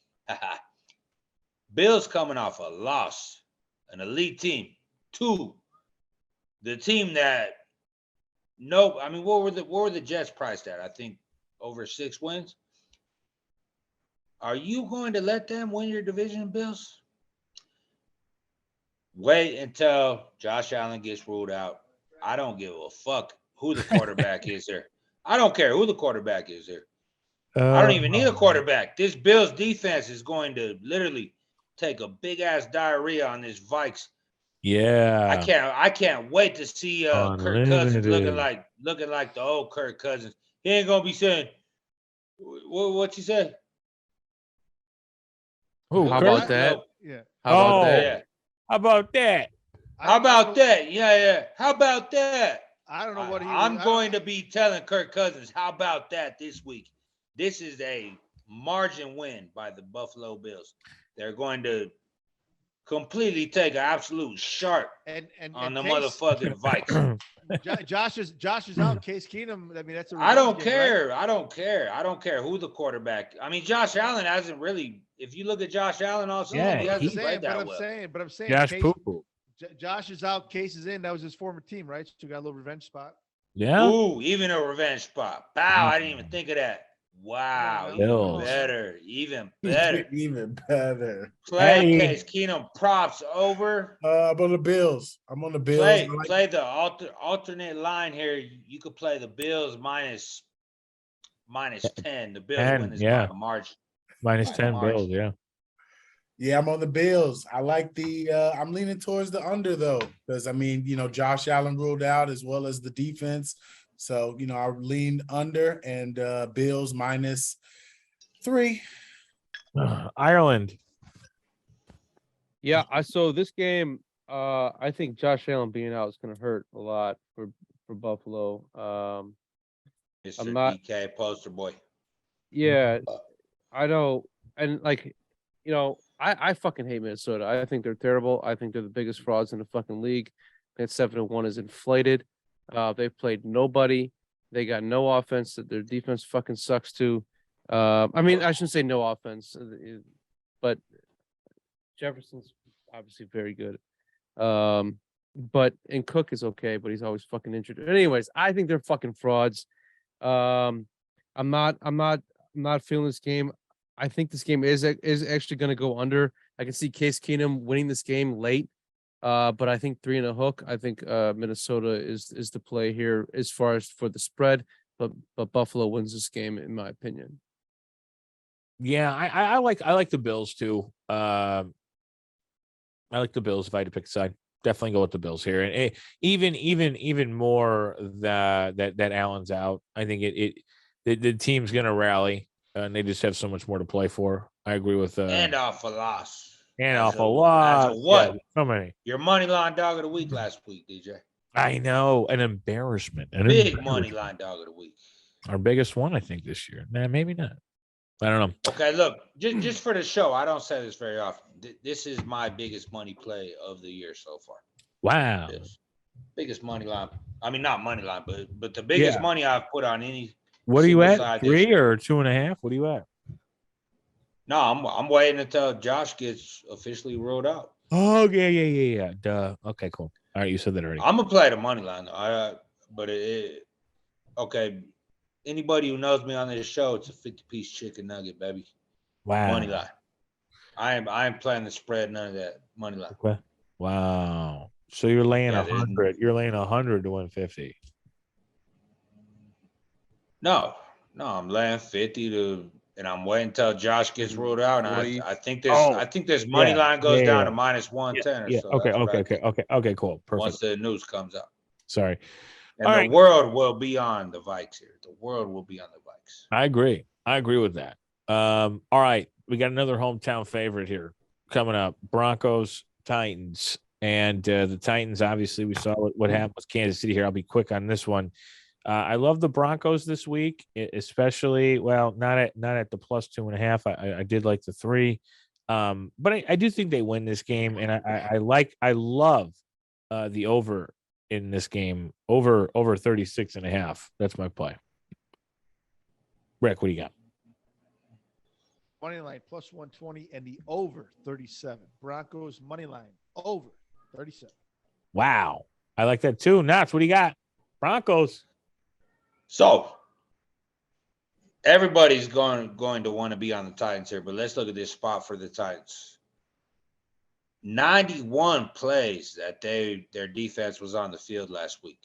Bills coming off a loss, an elite team. 2, the team that what were the Jets priced at? I think over 6 wins. Are you going to let them win your division, Bills? Wait until Josh Allen gets ruled out. I don't give a fuck who the quarterback is here. I don't care who the quarterback is here. I don't even need a quarterback. This Bills defense is going to literally take a big ass diarrhea on this Vikes. Yeah. I can't wait to see Kirk Cousins looking like the old Kirk Cousins. He ain't gonna be saying what you say. Who? How Kirk? about that? Yeah. How about that? Yeah. How about that? How about that? Yeah. How about that? I don't know what he. I'm going to be telling Kirk Cousins, how about that this week? This is a margin win by the Buffalo Bills. They're going to completely take an absolute sharp on the motherfucking Vikes. Josh is out. Case Keenum. I mean, that's a I don't revenge game, care. right? I don't care. I don't care who the quarterback. I mean, Josh Allen hasn't really. If you look at Josh Allen all season, Yeah, he But hasn't he- played that I'm well. saying, Josh Case, Poo-Poo. Josh is out. Case is in. That was his former team, right? So you got a little revenge spot. Yeah. Ooh, even a revenge spot. Bow. I didn't even think of that. Wow, now. even Bills. better. Even better. Even better. Play Hey. Case Keenum props over. I'm on the Bills. I'm on the Bills. I like- Play the alternate line here. You could play the Bills minus 10. The Bills 10, win this yeah. by margin. Minus By 10 margin. Bills, yeah. Yeah, I'm on the Bills. I like the I'm leaning towards the under though, because I mean, Josh Allen ruled out as well as the defense. So, I leaned under and Bills -3. Ireland. Yeah, I saw this game. I think Josh Allen being out is going to hurt a lot for Buffalo. Mr. I'm not- DK poster boy. Yeah, I know, and I fucking hate Minnesota. I think they're terrible. I think they're the biggest frauds in the fucking league. That 7-1 is inflated. They've played nobody. They got no offense. Their defense fucking sucks too. I mean, I shouldn't say no offense, but Jefferson's obviously very good. And Cook is okay, but he's always fucking injured. Anyways, I think they're fucking frauds. I'm not feeling this game. I think this game is actually going to go under. I can see Case Keenum winning this game late. But I think 3 and a hook. I think Minnesota is the play here as far as for the spread. But Buffalo wins this game in my opinion. Yeah, I like the Bills too. I like the Bills if I had to pick a side. Definitely go with the Bills here, and even more that Allen's out. I think the team's gonna rally, and they just have so much more to play for. I agree with And off a loss. and As off a a lot. what? Yeah, so many. Your money line dog of the week last week, DJ. I know, an embarrassment. Big money line dog of the week. Our biggest one, I think, this year. Nah, maybe not. I don't know. Okay, look, just for the show, I don't say this very often. This is my biggest money play of the year so far. Wow. This biggest money line. I mean, not money line, but the biggest money I've put on any. What are you single at? side 3 or 2.5? What are you at? No, I'm waiting until Josh gets officially ruled out. Oh yeah. Duh. Okay, cool. All right, you said that already. I'm gonna play the money line though. Okay. Anybody who knows me on this show, it's a 50-piece chicken nugget, baby. Wow. Money line. I am playing the spread, none of that money line. Okay. Wow. So you're laying Yeah, 100. You're laying 100 to 150. No, I'm laying 50 to, and I'm waiting until Josh gets ruled out. And I think this money line goes down to minus 110 or so. Okay, cool. Perfect. Once the news comes out. Sorry. And All the right. world will be on the Vikes here. The world will be on the Vikes. I agree with that. All right. We got another hometown favorite here coming up. Broncos, Titans. And the Titans, obviously, we saw what happened with Kansas City here. I'll be quick on this one. I love the Broncos this week, especially, well, not at the plus 2.5. I did like the 3. But I do think they win this game. And I love the over in this game, over 36.5. That's my play. Rick, what do you got? Money line plus 120 and the over 37. Broncos money line over 37. Wow. I like that too. Nats, what do you got? Broncos. So everybody's going to want to be on the Titans here, but let's look at this spot for the Titans. 91 plays that their defense was on the field last week.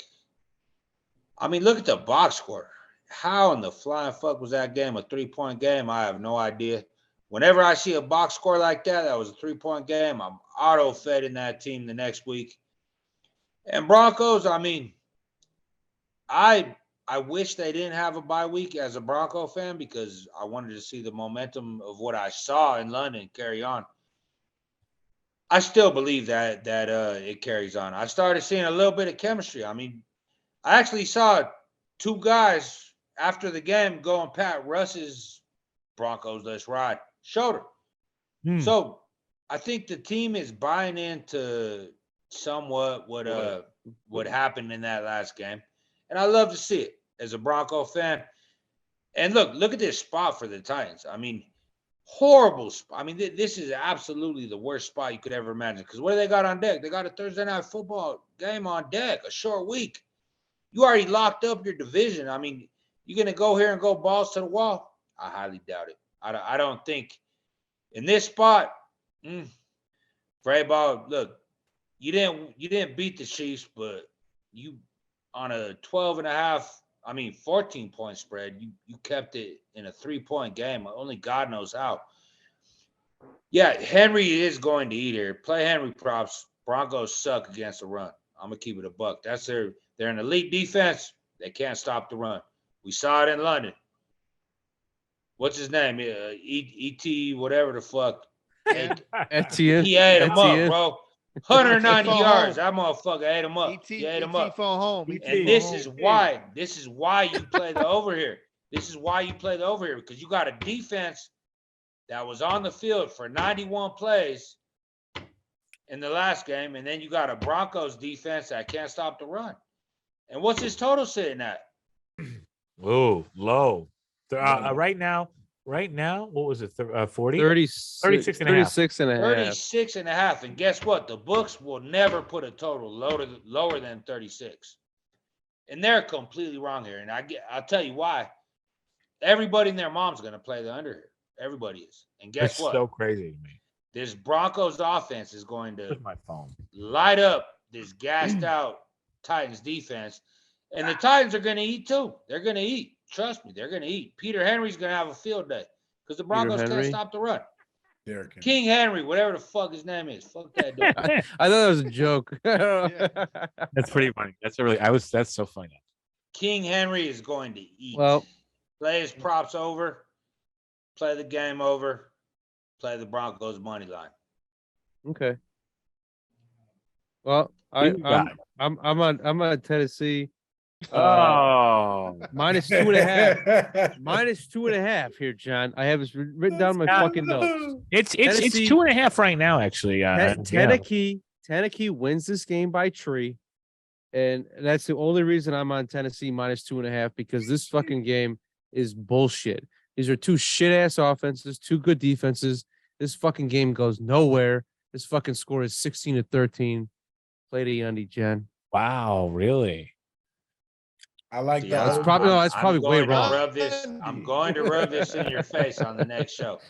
I mean, look at the box score. How in the flying fuck was that game a 3-point game? I have no idea. Whenever I see a box score like that was a 3-point game, I'm auto-fed that team the next week. And Broncos, I mean, I wish they didn't have a bye week as a Bronco fan because I wanted to see the momentum of what I saw in London carry on. I still believe that it carries on. I started seeing a little bit of chemistry. I mean, I actually saw two guys after the game go and pat Russ's Broncos Let's Ride shoulder. So I think the team is buying into somewhat what happened in that last game. And I love to see it as a Bronco fan. And look at this spot for the Titans. I mean, horrible spot. I mean, this is absolutely the worst spot you could ever imagine. Because what do they got on deck? They got a Thursday night football game on deck, a short week. You already locked up your division. I mean, you're going to go here and go balls to the wall? I highly doubt it. I don't think in this spot, Vrabel, look, you didn't beat the Chiefs, but you on a 14-point spread, you kept it in a 3-point game. Only God knows how. Yeah, Henry is going to eat here. Play Henry props. Broncos suck against the run. I'm gonna keep it a buck. They're an elite defense. They can't stop the run. We saw it in London. What's his name? E.T. whatever the fuck. Etienne. He ate him up, bro. 190 phone yards. home. That motherfucker ate him up. He ate him up. Phone home. And this is why you play the over here. This is why you play the over here, because you got a defense that was on the field for 91 plays in the last game, and then you got a Broncos defense that can't stop the run. And what's his total sitting at? Oh, low. Right now, what was it? 40? 36 and a half. 36 and a half. And guess what? The books will never put a total lower than 36. And they're completely wrong here. And I'll tell you why. Everybody and their mom's going to play the under here. Everybody is. And guess what? So crazy to me. This Broncos offense is going to my phone. light up this gassed out Titans defense. And the Titans are going to eat too. They're going to eat. Trust me, they're going to eat. Peter Henry's going to have a field day because the Broncos can't stop the run. King Henry, whatever the fuck his name is. Fuck that dude. I thought that was a joke. That's pretty funny. That's so funny. King Henry is going to eat. Well, play his props over, play the game over, play the Broncos money line. Okay. Well, I'm on Tennessee. Minus 2.5. Minus 2.5 here, John. I have this written down in my fucking notes. It's 2.5 right now, actually. Tennessee wins this game by 3, and that's the only reason I'm on Tennessee minus 2.5, because this fucking game is bullshit. These are two shit ass offenses, two good defenses. This fucking game goes nowhere. This fucking score is 16-13. Play the Yandi, Jen. Wow, really? I like that. That's probably way wrong. I'm going to rub this in your face on the next show.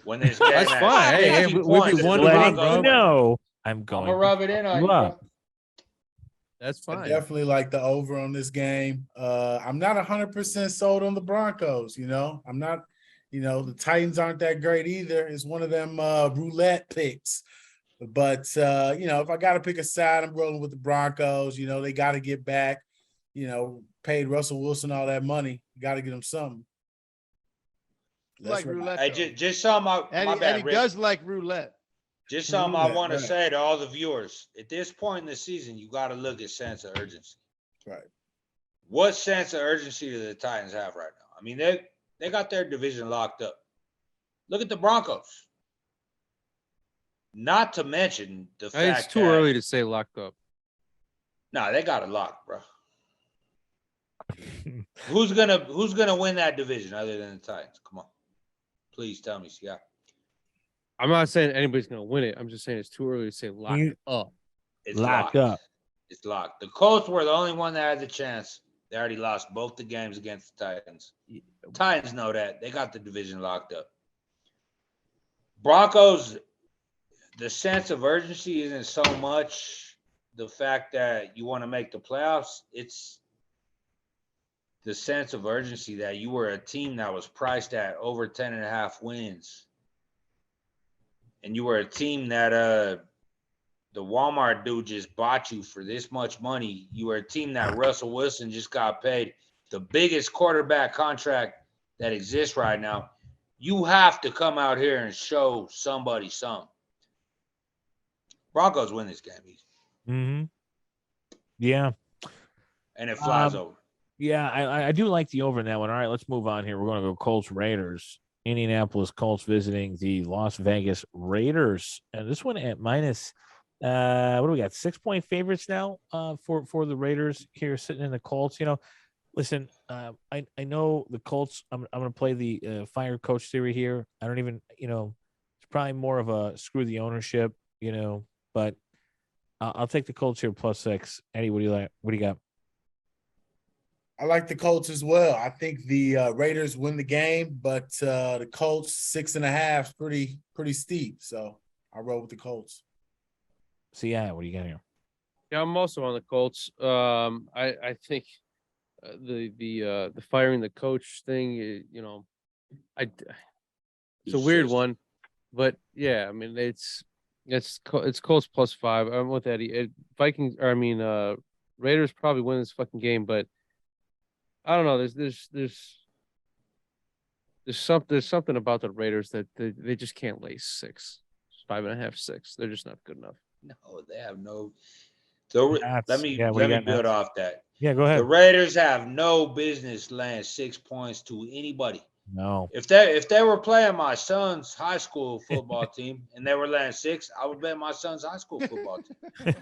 When this game That's fine. Hey, we'll be 1-1, bro. No, I'm going to rub it in on you. Bro. That's fine. I definitely like the over on this game. I'm not 100% sold on the Broncos. I'm not. The Titans aren't that great either. It's one of them roulette picks. But if I got to pick a side, I'm rolling with the Broncos. They got to get back. Paid Russell Wilson all that money. Got to get him something. Like roulette. Hey, just something. My bad, and he Rick. does like roulette. Just something I want to say to all the viewers. At this point in the season, you got to look at sense of urgency. Right. What sense of urgency do the Titans have right now? I mean, they got their division locked up. Look at the Broncos. Not to mention the fact it's too early to say locked up. Nah, they got it locked, bro. Who's gonna win that division other than the Titans? Come on, please tell me, Scott. I'm not saying anybody's gonna win it. I'm just saying it's too early to say locked up. It's locked up. It's locked. The Colts were the only one that had the chance. They already lost both the games against the Titans. Titans know that. They got the division locked up. Broncos, the sense of urgency isn't so much the fact that you want to make the playoffs. It's the sense of urgency that you were a team that was priced at over 10.5 wins. And you were a team that the Walmart dude just bought you for this much money. You were a team that Russell Wilson just got paid the biggest quarterback contract that exists right now. You have to come out here and show somebody something. Broncos win this game easy. Mm-hmm. Yeah. and it flies over. Yeah, I do like the over in that one. All right, let's move on here. We're going to go Colts Raiders. Indianapolis Colts visiting the Las Vegas Raiders, and this one at minus. What do we got? 6-point favorites now. For the Raiders here, sitting in the Colts. Listen. I know the Colts. I'm going to play the fire coach theory here. I don't even. It's probably more of a screw the ownership. But I'll take the Colts here +6. Eddie, what do you like? What do you got? I like the Colts as well. I think the Raiders win the game, but the Colts 6.5 pretty steep. So I roll with the Colts. So yeah, what do you got here? Yeah, I'm also on the Colts. I think the firing the coach thing, it's a weird one, but yeah, I mean it's Colts +5. I'm with Eddie. Raiders probably win this fucking game, but I don't know. There's something about the Raiders that they just can't lay 6, 5.5, 6. They're just not good enough. No, they have no. Let me build off that. Yeah, go ahead. The Raiders have no business laying 6 points to anybody. No. If they were playing my son's high school football team and they were laying 6, I would bet my son's high school football team.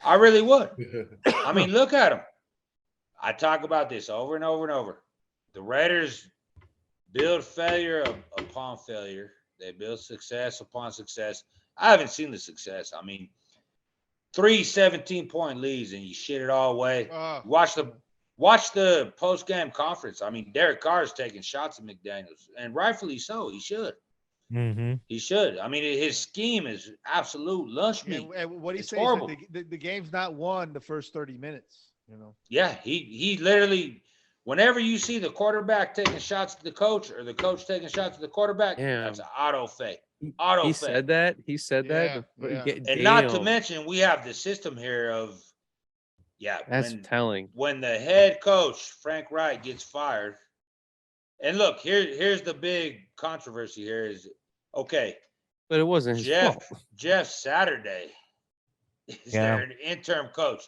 I really would. I mean, look at them. I talk about this over and over and over. The Raiders build failure upon failure. They build success upon success. I haven't seen the success. I mean, 3 17-point leads and you shit it all away. Watch the post-game conference. I mean, Derek Carr is taking shots at McDaniels, and rightfully so. He should. Mm-hmm. He should. I mean, his scheme is absolute lunch meat. And what he's It's saying horrible. is that the game's not won the first 30 minutes. Yeah, he literally. Whenever you see the quarterback taking shots at the coach or the coach taking shots at the quarterback, that's an auto fake. He said that. Yeah. And not to mention, we have the system here of, that's telling. When the head coach, Frank Wright, gets fired, and look, here's the big controversy here is, okay. But it wasn't his fault. Jeff Saturday is their interim coach.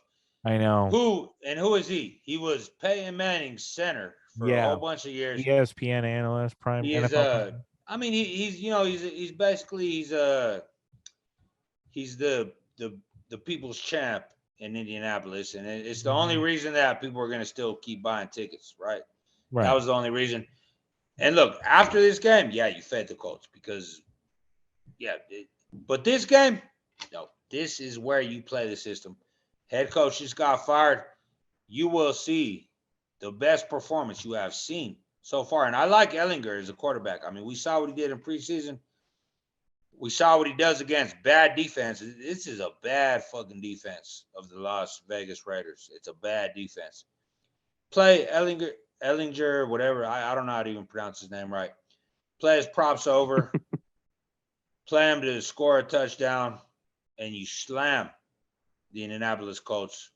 I know. Who is he? He was Peyton Manning's center for a whole bunch of years. ESPN analyst, prime. He is I mean, he's basically the people's champ in Indianapolis, and it's the only reason that people are going to still keep buying tickets, right? Right. That was the only reason. And look, after this game, you fed the Colts because, but this game, no, this is where you play the system. Head coach just got fired. You will see the best performance you have seen so far. And I like Ellinger as a quarterback. I mean, we saw what he did in preseason. We saw what he does against bad defense. This is a bad fucking defense of the Las Vegas Raiders. It's a bad defense. Play Ellinger, whatever. I don't know how to even pronounce his name right. Play his props over. Play him to score a touchdown, and you slam the Indianapolis Colts.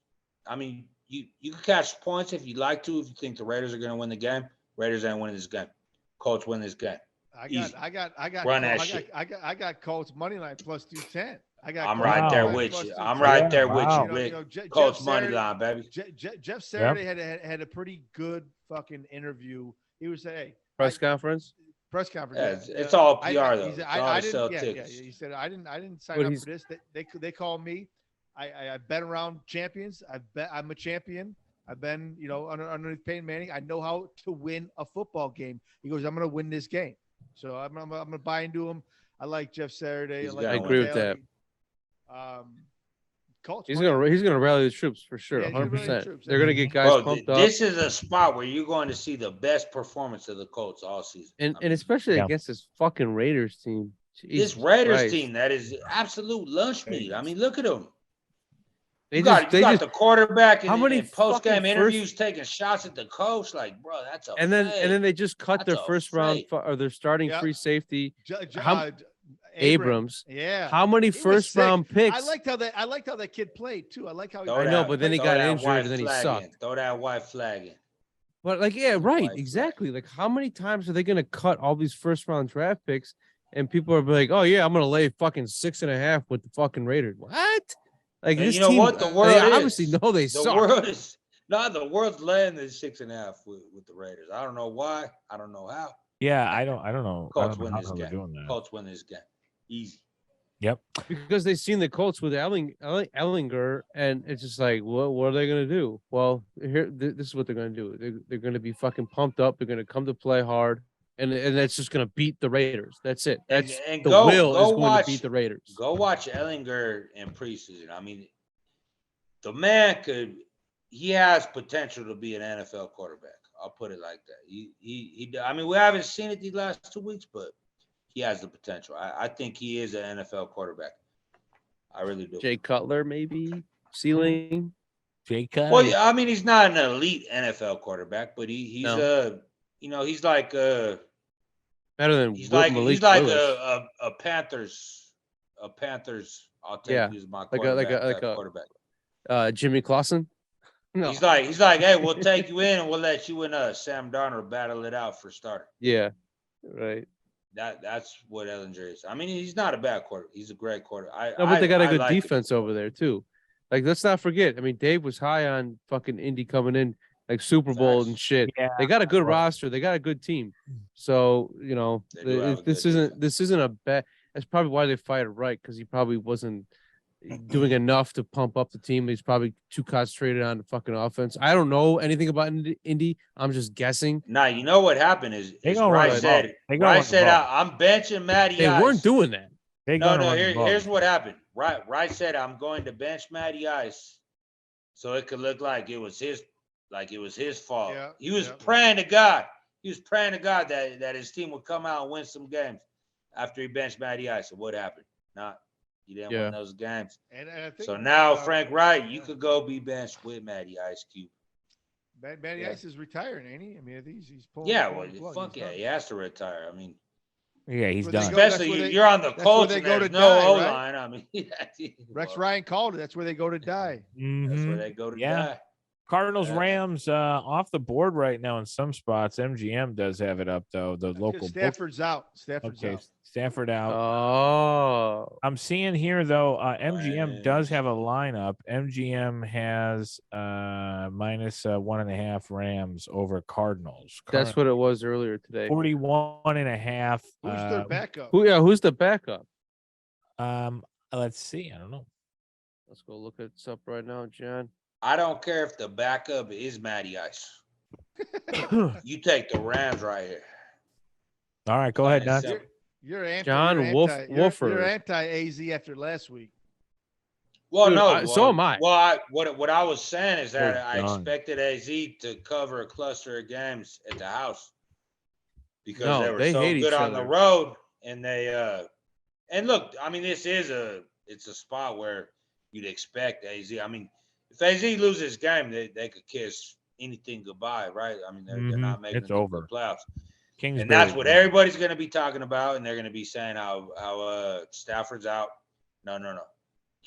I mean, you can catch points if you'd like to. If you think the Raiders are going to win the game, Raiders ain't winning this game. Colts win this game. I got Run that shit. I got Colts money line +210. I'm right there with you. I'm right there with you, Rick. Colts money line, baby. Jeff Saturday had a pretty good fucking interview. He was saying, "Hey, press conference." Yeah, it's all PR though. He said, "I didn't sign up for this. They call me. I bet around champions. I'm a champion. I've been, underneath Peyton Manning. I know how to win a football game." He goes, "I'm going to win this game." So I'm going to buy into him. I like Jeff Saturday. I agree with that. Colts. He's gonna rally the troops for sure. 100%. They're gonna get guys pumped up. This is a spot where you're going to see the best performance of the Colts all season, and especially against this fucking Raiders team. This Raiders team that is absolute lunch meat. I mean, look at them. You got the quarterback in post-game interviews taking shots at the coach, like, bro, that's a and then they just cut their first round or their starting free safety. Abrams. Yeah. How many first round picks? I liked how that kid played too. I like how I know, but then he got injured and then he sucked. Throw that white flag in. But right, exactly. Like, how many times are they gonna cut all these first round draft picks and people are like, "Oh yeah, I'm gonna lay fucking 6.5 with the fucking Raiders." What? Like, this team, what the world they obviously know they suck. No, the world's laying the 6.5 with the Raiders. I don't know why. I don't know how. Yeah, I don't know. I Colts don't know win how this they're game. doing that. Colts win this game. Easy. Yep. Because they've seen the Colts with Ellinger, and it's just like, what are they gonna do? Well, this is what they're gonna do. They're gonna be fucking pumped up. They're gonna come to play hard, and that's just gonna beat the Raiders. That's it. That's And the go will is going watch, to beat the Raiders. Go watch Ellinger in preseason. I mean, the man he has potential to be an NFL quarterback. I'll put it like that. I mean, we haven't seen it these last 2 weeks, but he has the potential. I think he is an NFL quarterback. I really do. Jay Cutler, maybe ceiling. Jay Cutler. Well, yeah, I mean, he's not an elite NFL quarterback, but he's he's like better than he's Malik like Willis. a Panthers. I'll take you as my quarterback. Jimmy Clausen. No. He's like, hey, we'll take you in and we'll let you and Sam Darnold battle it out for starter. Yeah, right. That's what Ellinger is. I mean, he's not a bad quarter. He's a great quarter. But they got a good defense over there too. Like, let's not forget. I mean, Dave was high on fucking Indy coming in, like Super Bowl and shit. Yeah, they got a good roster. They got a good team. So this isn't a bad. That's probably why they fired Wright, because he probably wasn't doing enough to pump up the team. He's probably too concentrated on the fucking offense. I don't know anything about Indy. I'm just guessing. Nah, you know what happened is Wright said, I'm benching Matty They Ice. weren't doing that. Here's what happened. Wright said, I'm going to bench Matty Ice so it could look like it was his fault. Yeah, he was praying to God. He was praying to God that his team would come out and win some games after he benched Matty Ice. And what happened? He didn't win those games. And I think, so now, Frank Wright, you could go be benched with Matty Ice Cube. Matty Ice is retiring, ain't he? I mean, he's pulling. Yeah, he has to retire. I mean, he's done. Especially you're on the Colts and there's no O-line. I mean, Rex Ryan called it. That's where they go to die. That's where they go to die. Cardinals Rams off the board right now in some spots. MGM does have it up though. The local Stafford's out. Stafford out. Oh, I'm seeing here though. MGM does have a lineup. MGM has minus 1.5 Rams over Cardinals. That's what it was earlier today. 41.5. Who's their backup? Who's the backup? Let's see. I don't know. Let's go look it up right now, John. I don't care if the backup is Matty Ice. You take the Rams right here. All right, go ahead, Don. You're Wolford. You're anti-AZ after last week. Well, dude, so am I. Well, what I was saying is that I expected AZ to cover a cluster of games at the house because they were so good on the road, and they and look, I mean, it's a spot where you'd expect AZ. I mean, if AZ loses game, they could kiss anything goodbye, right? I mean, they're not making it over the playoffs. And that's what everybody's going to be talking about, and they're going to be saying how Stafford's out. No.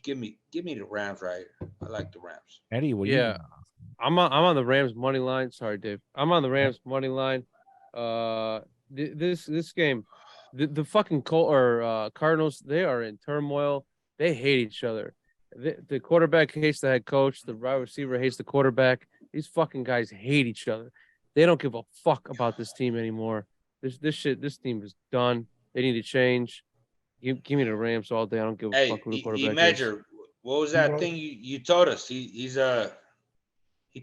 Give me the Rams right here. I like the Rams. Eddie, I'm on the Rams money line. Sorry, Dave. I'm on the Rams money line. This game, the fucking Cardinals, they are in turmoil. They hate each other. The quarterback hates the head coach. The wide receiver hates the quarterback. These fucking guys hate each other. They don't give a fuck about this team anymore. This team is done. They need to change. Give me the Rams all day. I don't give a fuck who the quarterback is. What was that thing you told us? He's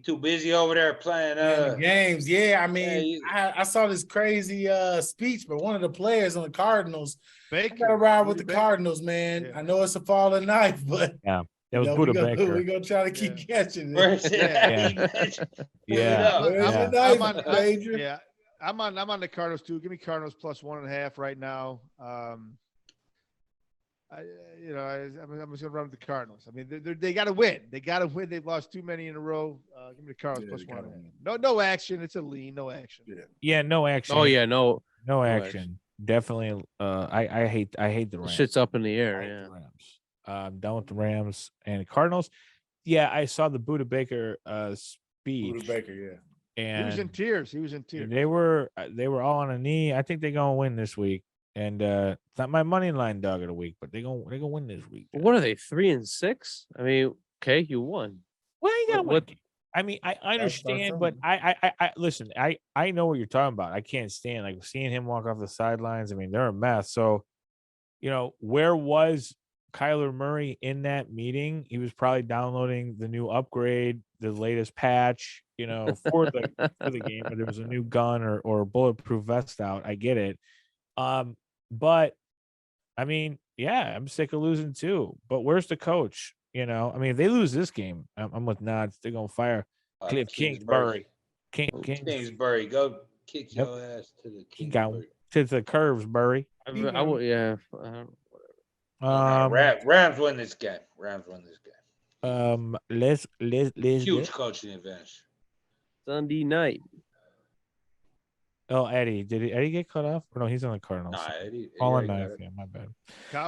too busy over there playing games. Yeah, I mean, I saw this crazy speech, but one of the players on the Cardinals, Baker, gotta ride with the Cardinals, man. Yeah. I know it's a falling knife, but that was Buda Baker. We're gonna try to keep catching it. I'm on the Cardinals too. Give me Cardinals plus 1.5 right now. I'm just gonna run with the Cardinals. I mean, they got to win. They got to win. They've lost too many in a row. Give me the Cardinals plus 1.5. No action. It's a lean. No action. Yeah, no action. Oh yeah, no action. Definitely. I hate the Rams. Shit's up in the air. Yeah. The Rams. Down with the Rams and Cardinals. Yeah, I saw the Buda Baker speech. Buda Baker, yeah. And he was in tears. They were all on a knee. I think they're gonna win this week. And it's not my money line dog of the week, but they're gonna win this week. What are they, 3-6? I mean, okay, you won. Well, you gotta win. I mean, I what I'm understand, but saying. I listen. I know what you're talking about. I can't stand like seeing him walk off the sidelines. I mean, they're a mess. So, where was Kyler Murray in that meeting? He was probably downloading the new upgrade, the latest patch, for the game, where there was a new gun or bulletproof vest out. I get it. But I mean, yeah, I'm sick of losing too. But where's the coach? I mean, if they lose this game, I'm with Nods. They're gonna fire Cliff Kingsbury. Kings. Kingsbury, go kick Yep. your ass to the He got Kingsbury. to the curves, Burry. I would, yeah. Rams win this game. Rams win this game. Let's Huge coaching advantage. Sunday night. Oh, Eddie, did Eddie get cut off? Or no, he's on the Cardinals. Nah, Eddie All already on got knife. it. Yeah, my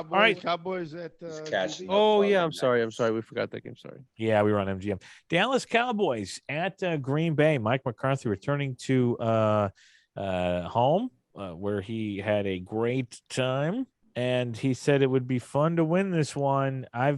bad. Cowboys at He's catching GV. up. Oh Fucking yeah, I'm sorry. Niners. We forgot that game. Sorry. Yeah, we were on MGM. Dallas Cowboys at Green Bay. Mike McCarthy returning to home, where he had a great time, and he said it would be fun to win this one. I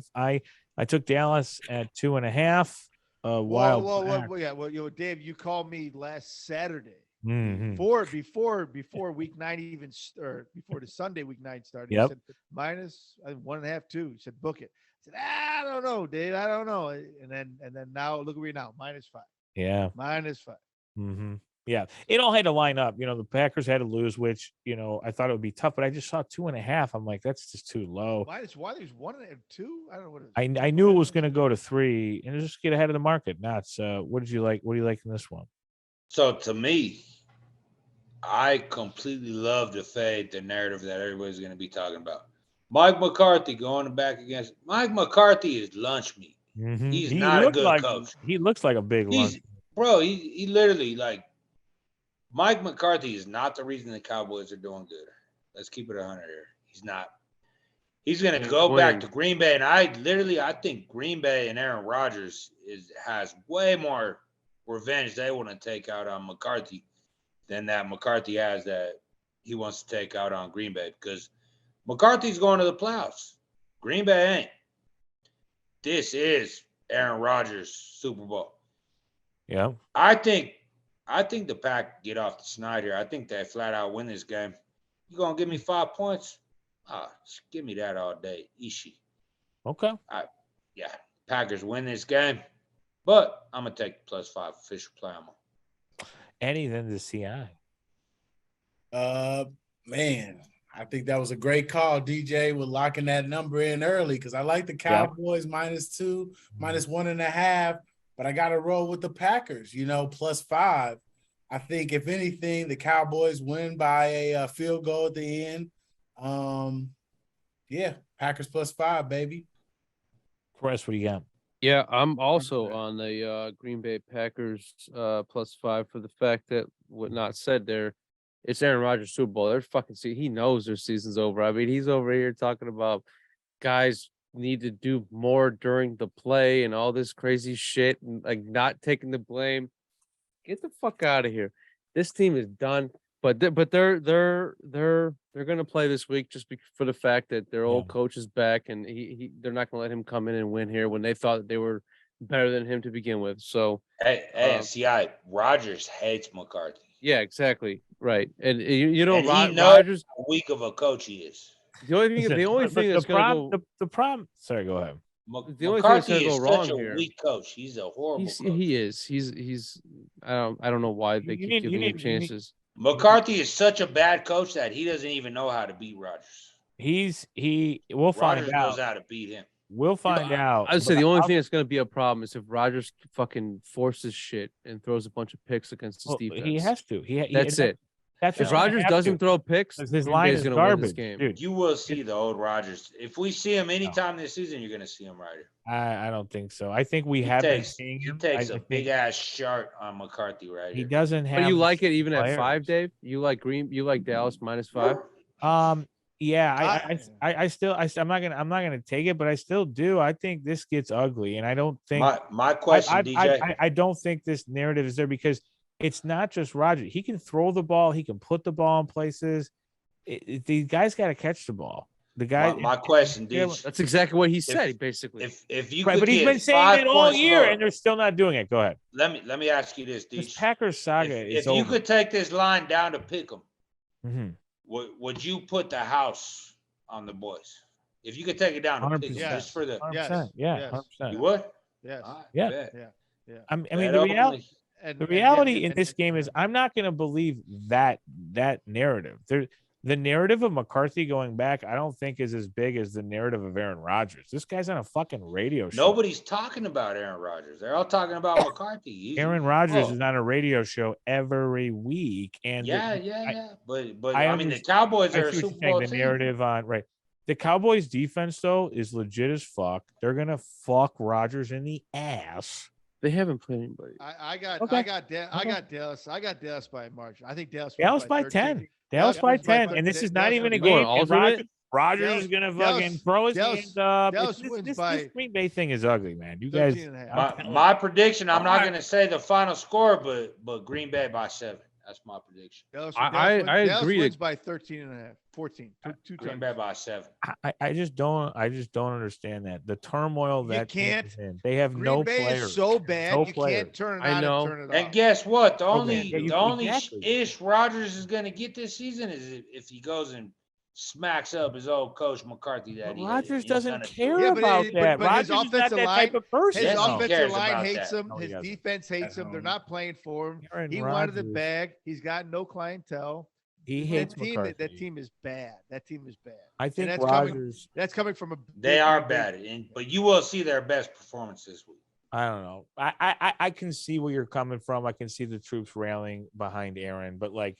took Dallas at 2.5. Whoa, Dave, you called me last Saturday Mhm. before week 9 even or before the Sunday week 9 started. Yep. You said minus 1.5, 2. You said book it. I said, I don't know, Dave. I don't know. And then now look at me now, -5. Yeah. -5. Mm-hmm. Yeah, it all had to line up. The Packers had to lose, which I thought it would be tough, but I just saw 2.5. I'm like, that's just too low. -1. There's 1 and 2. I don't know what it is. I knew it was going to go to 3, and just get ahead of the market. Nuts. What did you like? What do you like in this one? So to me, I completely love the narrative that everybody's going to be talking about. Mike McCarthy going back against Mike McCarthy is lunch meat. Mm-hmm. He's not a good coach. He looks like a big lunch. Bro, he literally Mike McCarthy is not the reason the Cowboys are doing good. Let's keep it 100 here. He's not. He's going to go back to Green Bay, and I think Green Bay and Aaron Rodgers has way more revenge they want to take out on McCarthy than that McCarthy has that he wants to take out on Green Bay, because McCarthy's going to the playoffs. Green Bay ain't. This is Aaron Rodgers' Super Bowl. Yeah. I think the Pack get off the snide here. I think they flat out win this game. You gonna give me 5 points? Give me that all day. Ishi. Okay. Yeah. Packers win this game, but I'm gonna take +5 official play on them. Eddie, then the CI. Man, I think that was a great call, DJ, with locking that number in early, because I like the Cowboys -2, -1.5. But I got to roll with the Packers, +5. I think, if anything, the Cowboys win by a field goal at the end. Packers +5, baby. Chris, what do you got? Yeah, I'm also on the Green Bay Packers +5 for the fact that what not said there. It's Aaron Rodgers' Super Bowl. They're fucking he knows their season's over. I mean, he's over here talking about guys need to do more during the play and all this crazy shit and not taking the blame. Get the fuck out of here. This team is done. But they're gonna play this week just for the fact that their old coach is back, and they're not gonna let him come in and win here when they thought they were better than him to begin with. So CI Rodgers hates McCarthy. Yeah, exactly. Right. And He knows Rodgers, how weak of a coach he is. the only thing that's gonna go. The problem. Sorry, go ahead. The only thing that's McCarthy gonna is go wrong such a here. weak coach. He's a horrible coach. He is. He's. I don't know why they keep giving him chances. McCarthy is such a bad coach that he doesn't even know how to beat Rodgers. We'll find Rodgers out. knows how to beat him. We'll find out. I'd say the only thing that's going to be a problem is if Rodgers fucking forces shit and throws a bunch of picks against his defense. He has to. That's it. That's if Rodgers doesn't throw picks, his line is going to win this game. Dude. You will see the old Rodgers. If we see him anytime this season, you're going to see him right here. I don't think so. I think we have been seeing him. He takes a big ass shot on McCarthy right here. He doesn't have. But you like it even at 5, Dave? You like Dallas -5? Yeah, I'm not gonna take it, but I still do. I think this gets ugly, and I don't think my question, DJ. I don't think this narrative is there because it's not just Rodgers. He can throw the ball, he can put the ball in places. The guy's got to catch the ball. The guy. My question, Yeah, Deej, That's exactly what he said, basically. if you right, could but he's get been saying 5 it all points year, lower, and they're still not doing it. Go ahead. let me ask you this, This Deej. Packers saga is If you over. could take this line down to pick them, Mm-hmm. would you put the house on the boys? If you could take it down to pick them, Yes. just for the 100%. Yes. Yeah, Yes. 100%. you would? Yes. All right, Yeah. bet. Yeah. I mean, Bet the openly. reality. And The and reality in and- this game is I'm not going to believe that narrative. The narrative of McCarthy going back, I don't think is as big as the narrative of Aaron Rodgers. This guy's on a fucking radio show. Nobody's talking about Aaron Rodgers. They're all talking about McCarthy. Aaron Rodgers Oh, is on a radio show every week, and yeah. But I I mean, the understand- Cowboys I are a see what Super you're saying. Bowl The team. narrative on right. The Cowboys defense though is legit as fuck. They're gonna fuck Rodgers in the ass. They haven't played anybody. I got Okay. Dallas. I got Dallas by a margin. I think Dallas Dallas by 13. 10. Dallas by 10, and this is not even a You going game. and alternate? Rodgers is gonna fucking Dallas- throw his Dallas- hands up. Dallas This wins by Green Bay thing is ugly, man. You guys, 13 and a half. My prediction, I'm not Alright. going to say the final score, but Green Bay by 7. That's my prediction. I Dallas agree wins that- by 13 and a half, 14. Two Green times. Bay by 7. I just don't understand that the turmoil You that team can't. is in. They have Green no Bay players. is so bad, No you players. can't turn it I on know. and turn it And off. guess what? The Okay, only yeah, the only exactly. ish Rodgers is going to get this season is if he goes and smacks up his old coach McCarthy. That But he Rodgers he's doesn't gonna do. care Yeah, but about it- that. but his Rodgers is not offensive that type of person. His Yes, he offensive cares line about hates that. him. No, he His doesn't. defense hates him. They're not playing for him. Aaron He wanted the Rodgers, bag. He's got no clientele. He hates That team, McCarthy. that team is bad. That team is bad. I think that's coming- Rodgers. That's coming from a. They big are Green Bay- bad, but you will see their best performance this week. I don't know. I can see where you're coming from. I can see the troops railing behind Aaron, but like,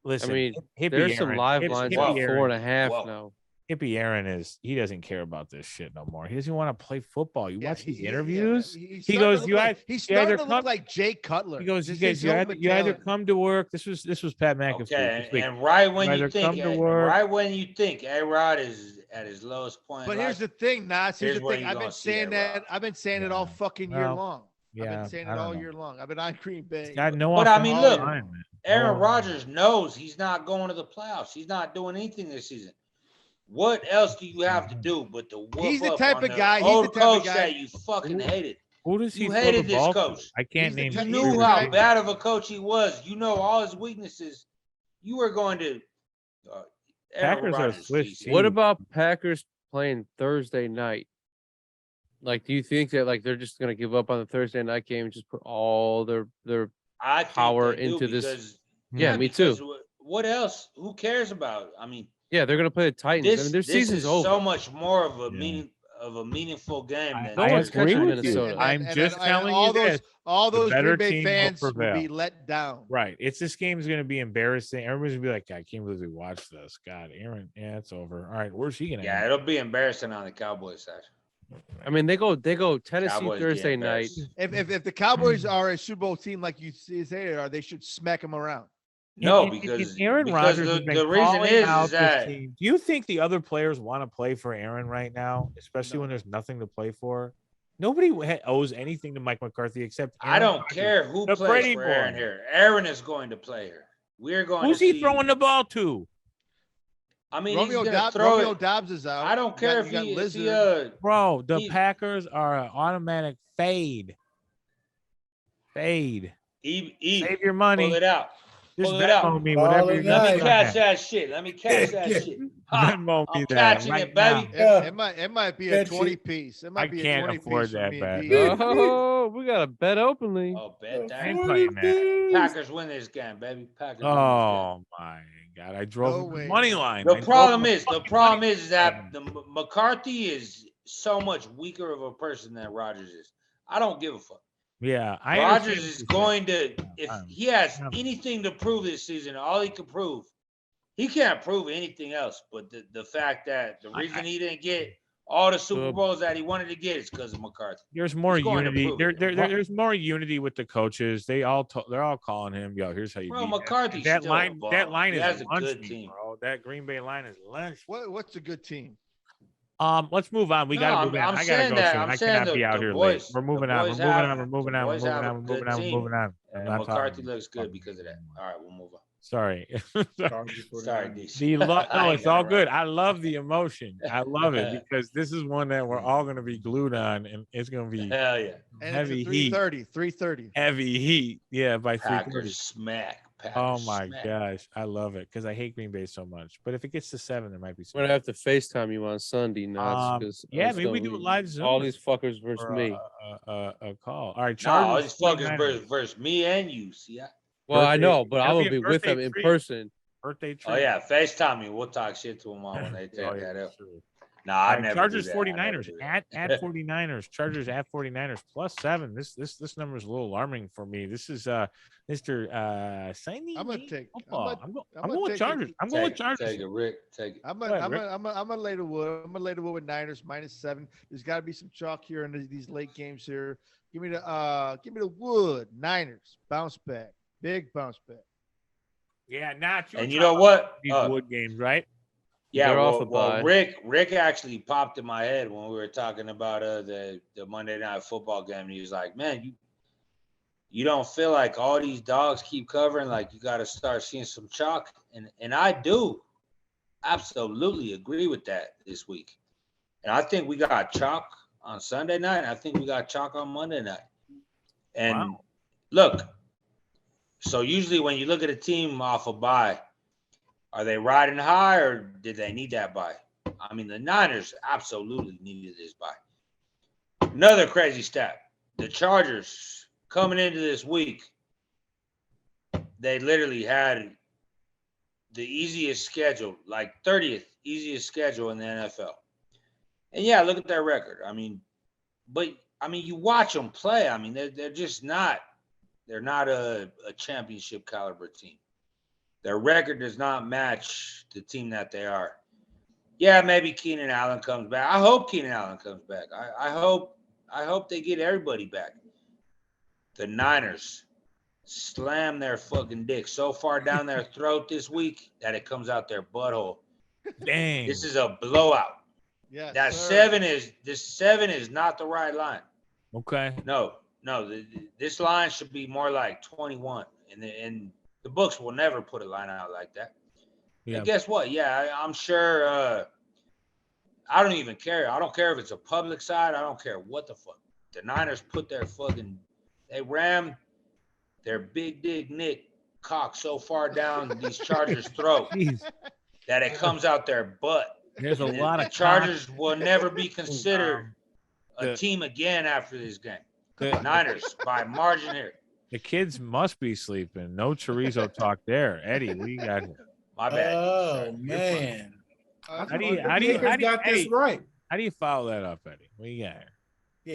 listen, mean, hippie there's some Aaron- live hippie lines Whoa. at Aaron- 4.5 Whoa. now. Hippie Aaron he doesn't care about this shit no more. He doesn't want to play football. You Yeah, watch these he- interviews. he's He starting goes, to look "You like- either- He's you either starting to look come-" like Jay Cutler. He goes, Just "You his guys, you own either, you either mentality. come to work." This was Pat McAfee. Okay, this week. and right when You you either think, come to work- right when you think A-Rod is at his lowest point, But in here's life, the thing, Nas. Here's Here's the where thing. you I've been gonna see saying A-Rod. that. I've been saying it all fucking year Well, long. I've Yeah, been saying I it don't all know. year long. I've been on Green Bay. Got no But I mean, offensive look, line, man. Aaron No. Rodgers knows he's not going to the playoffs. He's not doing anything this season. What else do you have to do but to whoop He's the up type on of the guy- he's the old type of coach guy- that you fucking hated? Who does he You throw the hated this ball to? coach. I can't He's the name. type- You He's knew the how type- bad of a coach he was. You know all his weaknesses. You were going to Aaron Packers are Rodgers, Swiss geez. cheese. What about Packers playing Thursday night? Like, do you think that like they're just gonna give up on the Thursday night game and just put all their I think power they do into this- because- Yeah, me too. because what else? Who cares about? I mean, Yeah, they're gonna play the Titans. I mean, their this season's is over. so much more of a Yeah. meaningful game than No one's agree catching with you. Minnesota. I'm just telling all you those, this. all The those better Green Bay team will fans will prevail. be let down. Right. This game's gonna be embarrassing. Everybody's gonna be like, I can't believe we watched this. God, Aaron, yeah, it's over. All right, where's he gonna Yeah, end? it'll be embarrassing on the Cowboys side. I mean, they go Tennessee Cowboys get Thursday night. embarrassed. If the Cowboys are a Super Bowl team like you say they are, they should smack them around. No, And because Aaron because Rodgers has been the reason calling is out this that team. Do you think the other players want to play for Aaron right now, especially No. when there's nothing to play for? Nobody owes anything to Mike McCarthy except I Aaron don't Rodgers. care who The plays Brady for Aaron boy. here. Aaron is going to play here. We're going Who's to he see, throwing the ball to? I mean, Romeo, he's going to throw Romeo it. Dobbs is out. I don't You got- care you got if he Lizard. Bro, the He- Packers are an automatic fade. Fade. Save your money. pull it out. Just pull it out. Venmo me All whatever in you Let me Nice. catch that shit. Let me catch that Yeah. shit. Ha, Venmo me I'm that catching right it, baby. now. It might be a Catch it. 20 piece. It might I be a can't 20 afford piece for that me bet. and D. Oh, we got a bet openly. Oh, bet I ain't that. playing that. Packers win this game, baby. Packers win this game. Oh my God! I drove No the way. money line. I The drove problem the is fucking money that line. McCarthy is so much weaker of a person than Rodgers is. I don't give a fuck. Yeah, I Rodgers understand is what you're saying. going to, if I'm- he has I'm- anything to prove this season, all he can prove, he can't prove anything else. But the fact that the reason he didn't get all the Super Bowls that he wanted to get is because of McCarthy. There's more He's going to unity. prove it. There's more unity with the coaches. They're all calling him, yo. Here's how you Bro, beat McCarthy's that still line. a That bum. line He has is a lunch good meat, team. bro. That Green Bay line is lunch. What's a good team? Let's move on. We No, gotta move on. I'm I gotta saying go that. soon. I'm I saying cannot be out the here boys- late. We're moving the on. We're boys moving have- on. We're moving on. We're the moving boys on. have We're a moving good on. We're team. moving on. I'm And not McCarthy talking. looks good because of that. All right, we'll move on. Sorry. Chargers, Sorry, 49ers. DC. The no, I it's ain't all got it good. right. I love the emotion. I love it because this is one that we're all going to be glued on, and it's going to be Hell yeah. And heavy it's a heat. 3:30. Heavy heat. Yeah, by 3:30. Packers smack. Packers Oh my smack. gosh, I love it because I hate Green Bay so much. But if it gets to 7, there might be I'm some. gonna have to FaceTime you on Sunday, nuts. Because Yeah, maybe we do a live Zoom all these fuckers versus or me. a call. All right, No, all Chargers. these fuckers 49ers. versus me and you. See, Well, I Birthday- know, but it'll I'm be gonna a be with birthday them in treat. person. Birthday treat. oh yeah, FaceTime me. We'll talk shit to them all when they take Oh, yeah, that up. that's true. Nah, All I right, never Chargers do that. I never 49ers do that. at 49ers. Chargers at 49ers +7. This number is a little alarming for me. This is Mr. Signing I'm gonna Day take- football. I'm I'm going with take Chargers. I'm going with Chargers. Take it, Rick. Take it. I'm Go ahead, Rick. gonna lay the wood. I'm gonna lay the wood with Niners -7. There's got to be some chalk here in these late games here. Give me the wood. Niners bounce back, big bounce back. Yeah, not And you know what? These wood games, right? Yeah, They're off well, a bye. Rick actually popped in my head when we were talking about the Monday Night Football game. He was like, "Man, you don't feel like all these dogs keep covering? Like you got to start seeing some chalk." And I do absolutely agree with that this week. And I think we got chalk on Sunday night. And I think we got chalk on Monday night. And Wow. look, so usually when you look at a team off a bye, are they riding high or did they need that bye? I mean, the Niners absolutely needed this bye. Another crazy stat. The Chargers coming into this week, they literally had the easiest schedule, like 30th easiest schedule in the NFL. And yeah, look at their record. I mean, you watch them play. I mean, they're just not, they're not a championship caliber team. Their record does not match the team that they are. Yeah, maybe Keenan Allen comes back. I hope Keenan Allen comes back. I hope they get everybody back. The Niners slam their fucking dick so far down their throat this week that it comes out their butthole. Dang. This is a blowout. Yes, That sir. 7 is not the right line. Okay. No, this line should be more like 21, and the books will never put a line out like that. Yeah. And guess what? Yeah, I'm sure. I don't even care. I don't care if it's a public side. I don't care what the fuck. The Niners put they rammed their big dick Nick cock so far down these Chargers' throat Jeez. that it comes out their butt. There's a And lot the of Chargers will never be considered a the- team again after this game. The- Niners by margin here. The kids must be sleeping. No chorizo talk there. Eddie, what do you got here? My bad. Oh Sorry. man. How do The you Lakers got this Eddie, right. how do you follow that up, Eddie? What do you got here?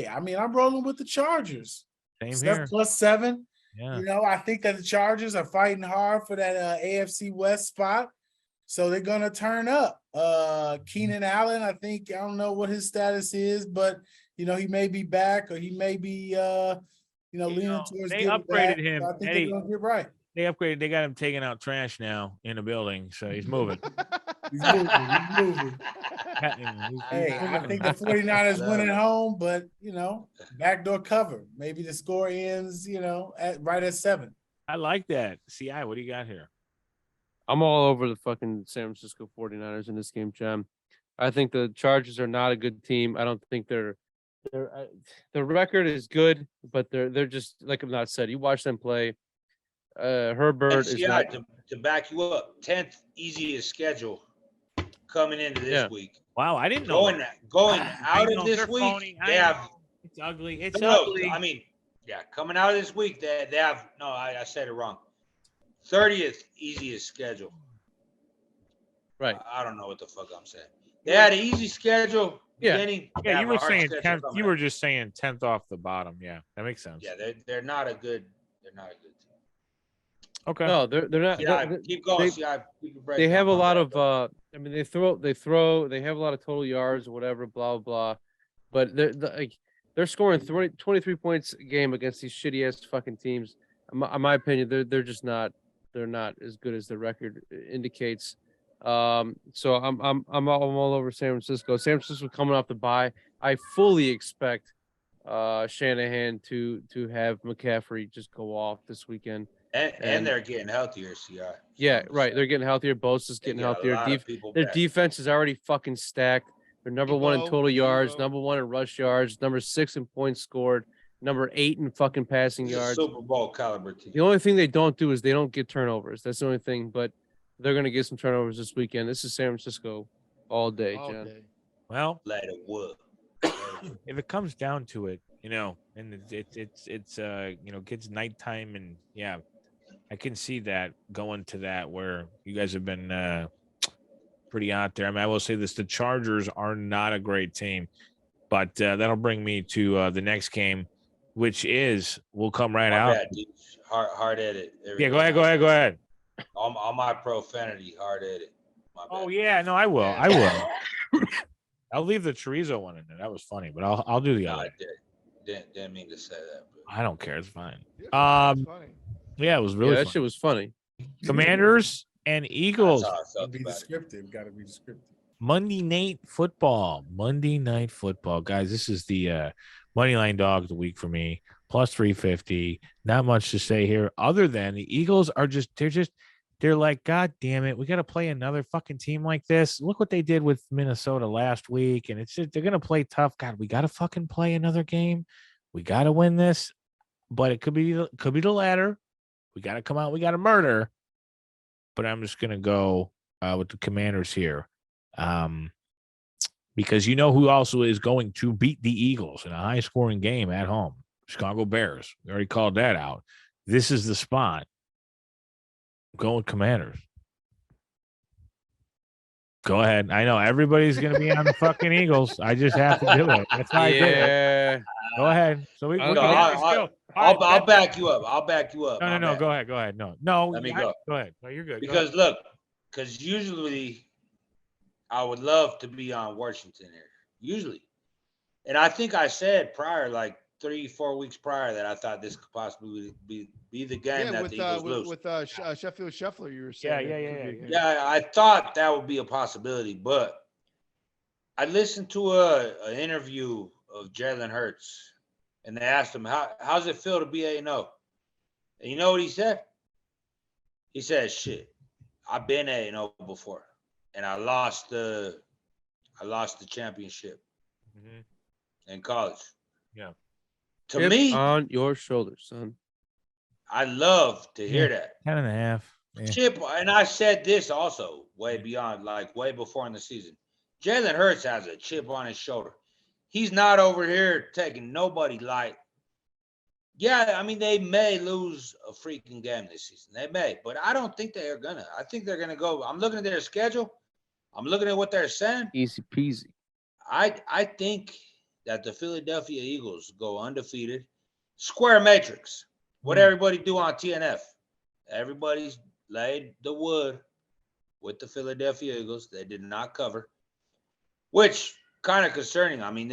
Yeah, I mean, I'm rolling with the Chargers. Same Steph here. +7. Yeah. You know, I think that the Chargers are fighting hard for that AFC West spot. So they're gonna turn up. Keenan Allen, I don't know what his status is, but he may be back or he may be leaning towards they getting upgraded back. him, So I think Eddie. they're gonna get right. They upgraded. They got him taking out trash now in the building, so he's moving. He's moving. He's moving. Hey, I think the 49ers win at home, but backdoor cover. Maybe the score ends, right at 7. I like that. CI, what do you got here? I'm all over the fucking San Francisco 49ers in this game, Jam. I think the Chargers are not a good team. I don't think their record is good, but they're just like I'm not said. You watch them play. Herbert is FCI, not. to back you up, 10th easiest schedule coming into this week. Wow, I didn't know. Going I out know, of this they're week, phony. they have It's ugly. It's no. ugly. I mean, yeah, coming out of this week, they have no. I said it wrong. 30th easiest schedule. Right. I don't know what the fuck I'm saying. They had an easy schedule. Yeah. Beginning. They Yeah, have you a were hard saying schedule 10th. coming You up. were just saying 10th off the bottom. Yeah, that makes sense. Yeah, they're not a good. They're not a good team. Okay. No, they're not. Yeah, they- keep going. they- See, keep your they have a breakdown. lot of I mean they throw they have a lot of total yards or whatever, blah blah blah. But they're scoring 23 points a game against these shitty ass fucking teams. In my opinion, they're just not as good as the record indicates. So I'm all over San Francisco. San Francisco coming off the bye. I fully expect Shanahan to have McCaffrey just go off this weekend. And they're getting healthier, CR. Yeah, right. They're getting healthier. Bosa's They getting get a healthier. lot of people Their back. defense is already fucking stacked. They're number one in Debo, total yards, Debo. number one in rush yards, number 6 in points scored, number 8 in fucking passing It's a yards. Super Bowl caliber team. The only thing they don't do is they don't get turnovers. That's the only thing, but they're gonna get some turnovers this weekend. This is San Francisco all day, All John. day. Well, Let it whoop. if it comes down to it, and it's gets nighttime, and yeah, I can see that going to that where you guys have been pretty out there. I mean, I will say this: the Chargers are not a great team, but that'll bring me to the next game, which will come right My out. bad, dude. Hard edit. Yeah, go ahead. All my profanity, hard edit. My bad. Oh yeah, no, I will. I'll leave the chorizo one in there. That was funny, but I'll do the No, other. I didn't mean to say that. But I don't care. It's fine. Yeah, it's funny. Yeah, it was Yeah, really that fun. shit was funny. Commanders and Eagles. that's how I Gotta felt be about it. descriptive. Gotta be descriptive. Monday night football. Guys. This is the money line dog of the week for me. Plus 350. Not much to say here other than the Eagles they're like, God damn it, we got to play another fucking team like this. Look what they did with Minnesota last week, and it's just they're gonna play tough. God, we got to fucking play another game. We got to win this, but it could be the latter. We got to come out. We got to murder. But I'm just gonna go with the Commanders here, because you know who also is going to beat the Eagles in a high-scoring game at home. Chicago Bears. We already called that out. This is the spot. Go with Commanders. Go ahead. I know everybody's going to be on the fucking Eagles. I just have to do it. That's why I did it. Yeah. Go ahead. So we No, can I'll- still. All I'll right, back you up. I'll back you up. No. My bad. Go ahead. No. Let me go. Go ahead. No, you're good. Go Because ahead. look, because usually I would love to be on Washington here. Usually. And I think I said prior, like 3-4 weeks prior, that I thought this could possibly be the game that the Eagles lose. with Sheffield Scheffler, you were saying. Yeah. Yeah, I thought that would be a possibility, but I listened to an interview of Jalen Hurts, and they asked him, how's it feel to be 8-0? And you know what he said? He said, shit, I've been 8-0 before, and I lost the championship in college. Yeah. To Chip me, on your shoulders, son. I love to hear that. 10.5. Yeah. Chip, and I said this also way beyond, like way before in the season. Jalen Hurts has a chip on his shoulder. He's not over here taking nobody light. Yeah, I mean, they may lose a freaking game this season. They may, but I don't think they are gonna. I think they're gonna go. I'm looking at their schedule. I'm looking at what they're saying. Easy peasy. I think that the Philadelphia Eagles go undefeated. Square matrix. What everybody do on TNF. Everybody's laid the wood with the Philadelphia Eagles. They did not cover, which kind of concerning. I mean,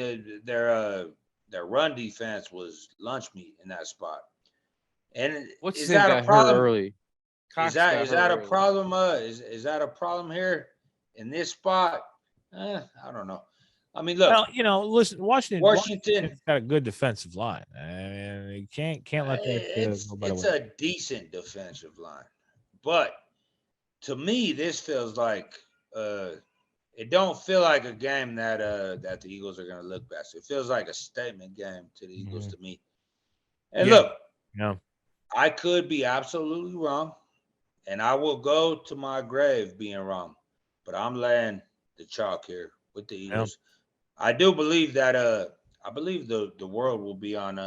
their run defense was lunch meat in that spot. And What's is his name that a got problem? hurt early? Is that a problem? Is that a problem here in this spot? I don't know. I mean, look. Well, listen, Washington's got a good defensive line. I mean, you can't let that go by the It's way. a decent defensive line, but to me, this feels like it don't feel like a game that the Eagles are going to look past. It feels like a statement game to the Eagles to me. And Yeah. look, Yeah. I could be absolutely wrong, and I will go to my grave being wrong, but I'm laying the chalk here with the Eagles. I do believe that I believe the world will be on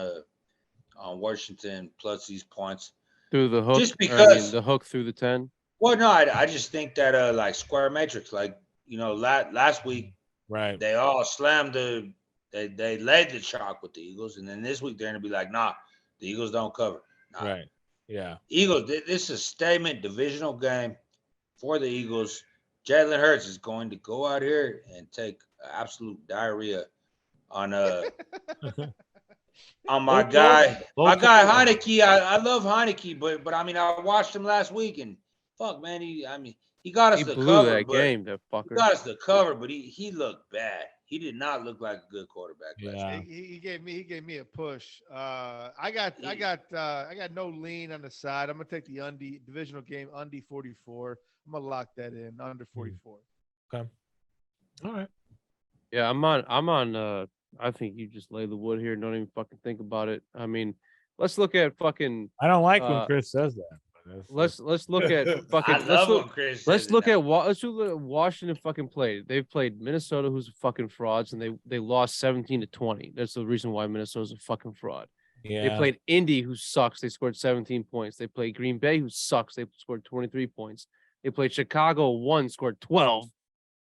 Washington plus these points. Through the hook. Just because the hook through the 10. Well, no, I just think that like square matrix, like last week, Right. they all slammed they laid the chalk with the Eagles, and then this week they're gonna be like, nah, the Eagles don't cover. Nah. Right. Yeah. Eagles, this is a statement divisional game for the Eagles. Jalen Hurts is going to go out here and take absolute diarrhea on on my guy Heineke. I love Heineke, but I mean I watched him last week and fuck man, he got us He the blew cover. that game, that fucker. He got us the cover, but he looked bad. He did not look like a good quarterback last Yeah. year. He gave me a push. I got no lean on the side. I'm gonna take the divisional game under 44. I'm gonna lock that in under 44. Okay. All right. Yeah, I'm on I think you just lay the wood here and don't even fucking think about it. I mean, let's look at fucking I don't like when Chris says that. let's look at fucking I love when Chris says let's it look now. at let's look at Washington fucking played. They've played Minnesota, who's a fucking frauds, and they lost 17-20. That's the reason why Minnesota's a fucking fraud. Yeah. They played Indy, who sucks. They scored 17 points. They played Green Bay, who sucks. They scored 23 points. They played Chicago, scored 12.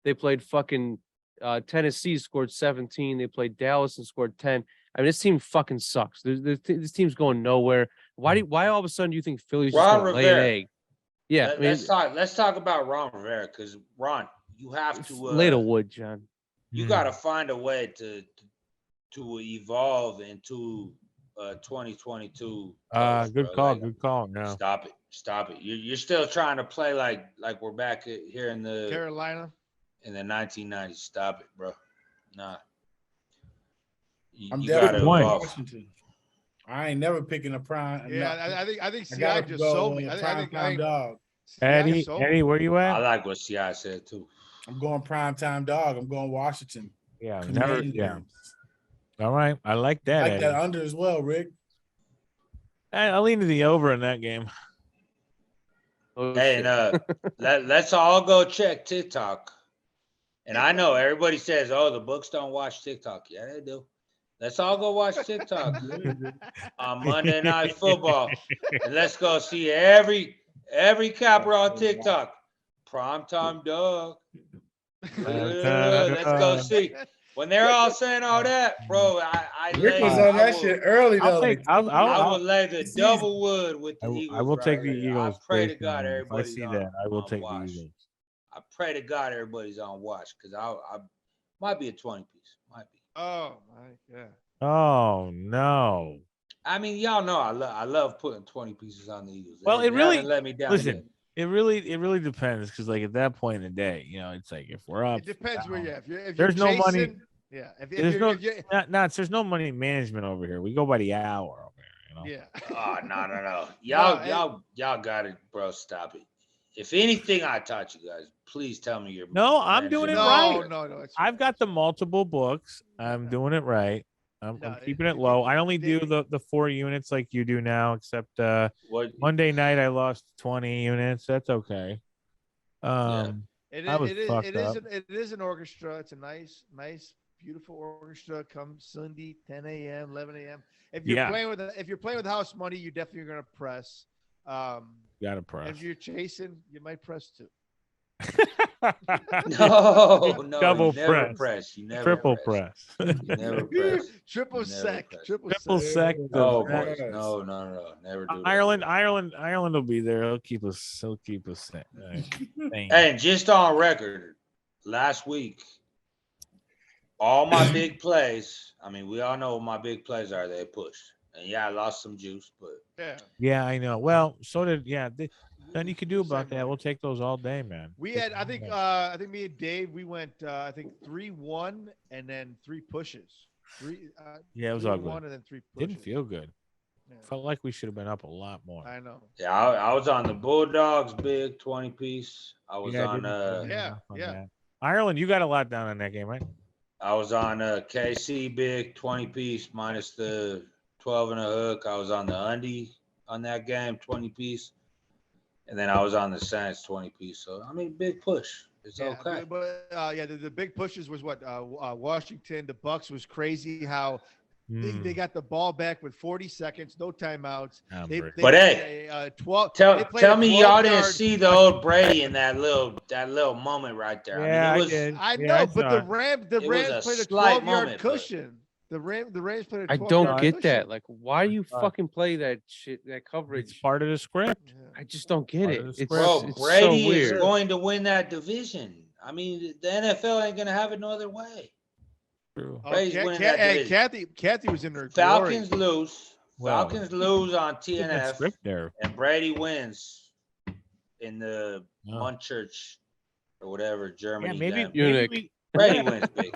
They played fucking Tennessee, scored 17. They played Dallas and scored 10. I mean, this team fucking sucks. This team's going nowhere. Why all of a sudden do you think Philly's just Ron going to lay an Rivera. egg? Yeah, Let's talk about Ron Rivera, because Ron, you have to lay the wood, John. You got to find a way to evolve into 2022. Good call. No. Stop it. You're still trying to play like we're back here in the Carolina in the 1990s. Stop it, bro. Nah. I'm You gotta definitely evolve. Washington. I ain't never picking a prime. Yeah, I think I CI gotta just go sold me. with I think prime dog. CI Eddie, sold me. Eddie, where you I at? like what CI said too. I'm going prime time dog. I'm going Washington. Yeah, never. Commanders. Yeah. All right, I like that. I like Eddie. that under as well, Rick. I'll lean to the over in that game. Oh, Hey, shit. and let's all go check TikTok. And I know everybody says, "Oh, the books don't watch TikTok." Yeah, they do. Let's all go watch TikTok on Monday Night Football, and let's go see every capper on TikTok. Primetime dog. Let's go see. When they're all saying all that, bro, I Rick was on that shit early though. I would lay the double wood with the Eagles. I will take right the here. Eagles. I pray to based God on- if I everybody's see on, that, I will on take watch. the Eagles. I pray to God everybody's on watch, because I might be a 20 piece. Might be. Oh my god. Oh no! I mean, y'all know I love putting 20 pieces on the Eagles. Well, They it really- haven't let me down listen, yet. It really depends, because like at that point in the day, it's like if we're up, It depends where you're at. If There's you're no money- chasing- Yeah. If there's you're, no if you're, there's no money management over here. We go by the hour over here. yeah. Oh, no. No, Y'all got it, bro. Stop it. If anything I taught you guys, please tell me you're No, I'm doing it No, right. no. It's I've got the multiple books. I'm doing it right. I'm No, keeping if it you- low. I only do David- the 4 units like you do now, except what Monday night I lost 20 units. That's okay. It I was is. fucked It is. up. It is an orchestra. It's a nice, beautiful orchestra. Come Sunday, 10 a.m., 11 a.m. If you're Yeah. playing with house money, you definitely are gonna press. Gotta press. If you're chasing, you might press too. No, Double you never press. press. You never Triple press. press. You never press. Triple Never sec. press. Triple sec. No, the- boys. No. Never do that. Ireland will be there. He'll keep us sane. Hey, and just on record, last week, all my big plays, I mean, we all know what my big plays are, they pushed. And yeah, I lost some juice, but Yeah. Yeah, I know. Well, so did nothing you can do about Same that. way. We'll take those all day, man. We Take had. them I all think. day. I think me and Dave. We went. I think 3-1 and then 3 pushes. Yeah, it was 3-1 ugly. and then 3 pushes. Didn't feel good. Yeah. Felt like we should have been up a lot more. I know. yeah, I was on the Bulldogs big 20 piece. I was Yeah, on didn't feel good Yeah, enough on yeah. that. Ireland, you got a lot down on that game, right? I was on KC big 20 piece minus the 12 and a hook. I was on the Undy on that game 20 piece. And then I was on the Saints 20 piece. So I mean, big push. It's Yeah, okay. but the big pushes was what Washington. The Bucks was crazy how they got the ball back with 40 seconds, no timeouts. Number. But played hey, a 12. Tell they played a me y'all didn't 12-yard see the old Brady in that little moment right there. Yeah, I mean, it I was did. I Yeah, know, I but saw the it. Rams was a played a slight 12-yard moment, but- cushion. The Rams played a I 12-yard don't get cushion. that. Like, why do you Right. fucking play that shit, that It's coverage? part of the script. Yeah. I just don't get Part it. of the It's, script. Bro, it's Brady so is weird. going to win that division. I mean, the NFL ain't gonna have it no other way. True. Oh, Brady's winning that hey, division. Kathy was in her Falcons glory. lose. Well, Falcons lose on Look at that TNF, script there. and Brady wins in the Yeah. Munchurch or whatever Germany Yeah, maybe game. Munich. Brady wins big.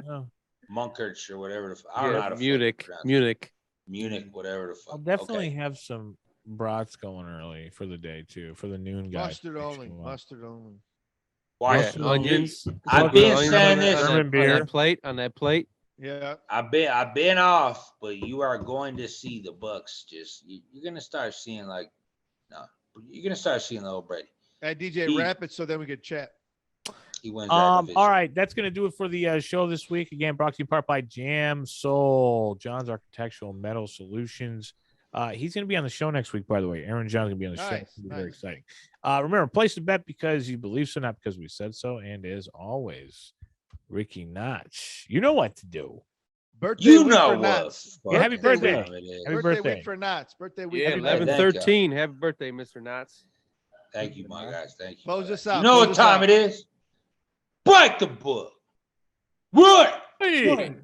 Yeah. Munkirch or whatever. I don't know how to fucking Munich, pronounce it. Munich. Munich, whatever the fuck. I'll definitely Okay. have some brats going early for the day too, for the noon guys. Mustard only. Mustard only. Why? Yeah, Mustard onions. I've Some been onions saying on this. that, German on beer. that plate. On that plate. Yeah. I've been off, but you are going to see the Bucks. You're gonna start seeing you're gonna start seeing the old Brady. Hey, DJ, He- wrap it so then we can chat. He wins that All division. right, that's gonna do it for the show this week. Again, brought to you in part by Jam Soul, John's Architectural Metal Solutions. He's gonna be on the show next week, by the way. Aaron John's gonna be on the show. Nice, It's gonna be very nice. exciting. Remember, place the bet because you believe so, not because we said so. And as always, Ricky Notch, you know what to do. Birthday You week know for what? Knots. Yeah, happy birthday. time it is. Happy Birthday birthday. week for Knots. Birthday week. Yeah, for Happy Knots. birthday. 11/13. Happy birthday, Mr. Knots. Thank you, my guys. Thank you. Close my this guys. out. You know Close what this time out. it is? Break the book. Right. Hey.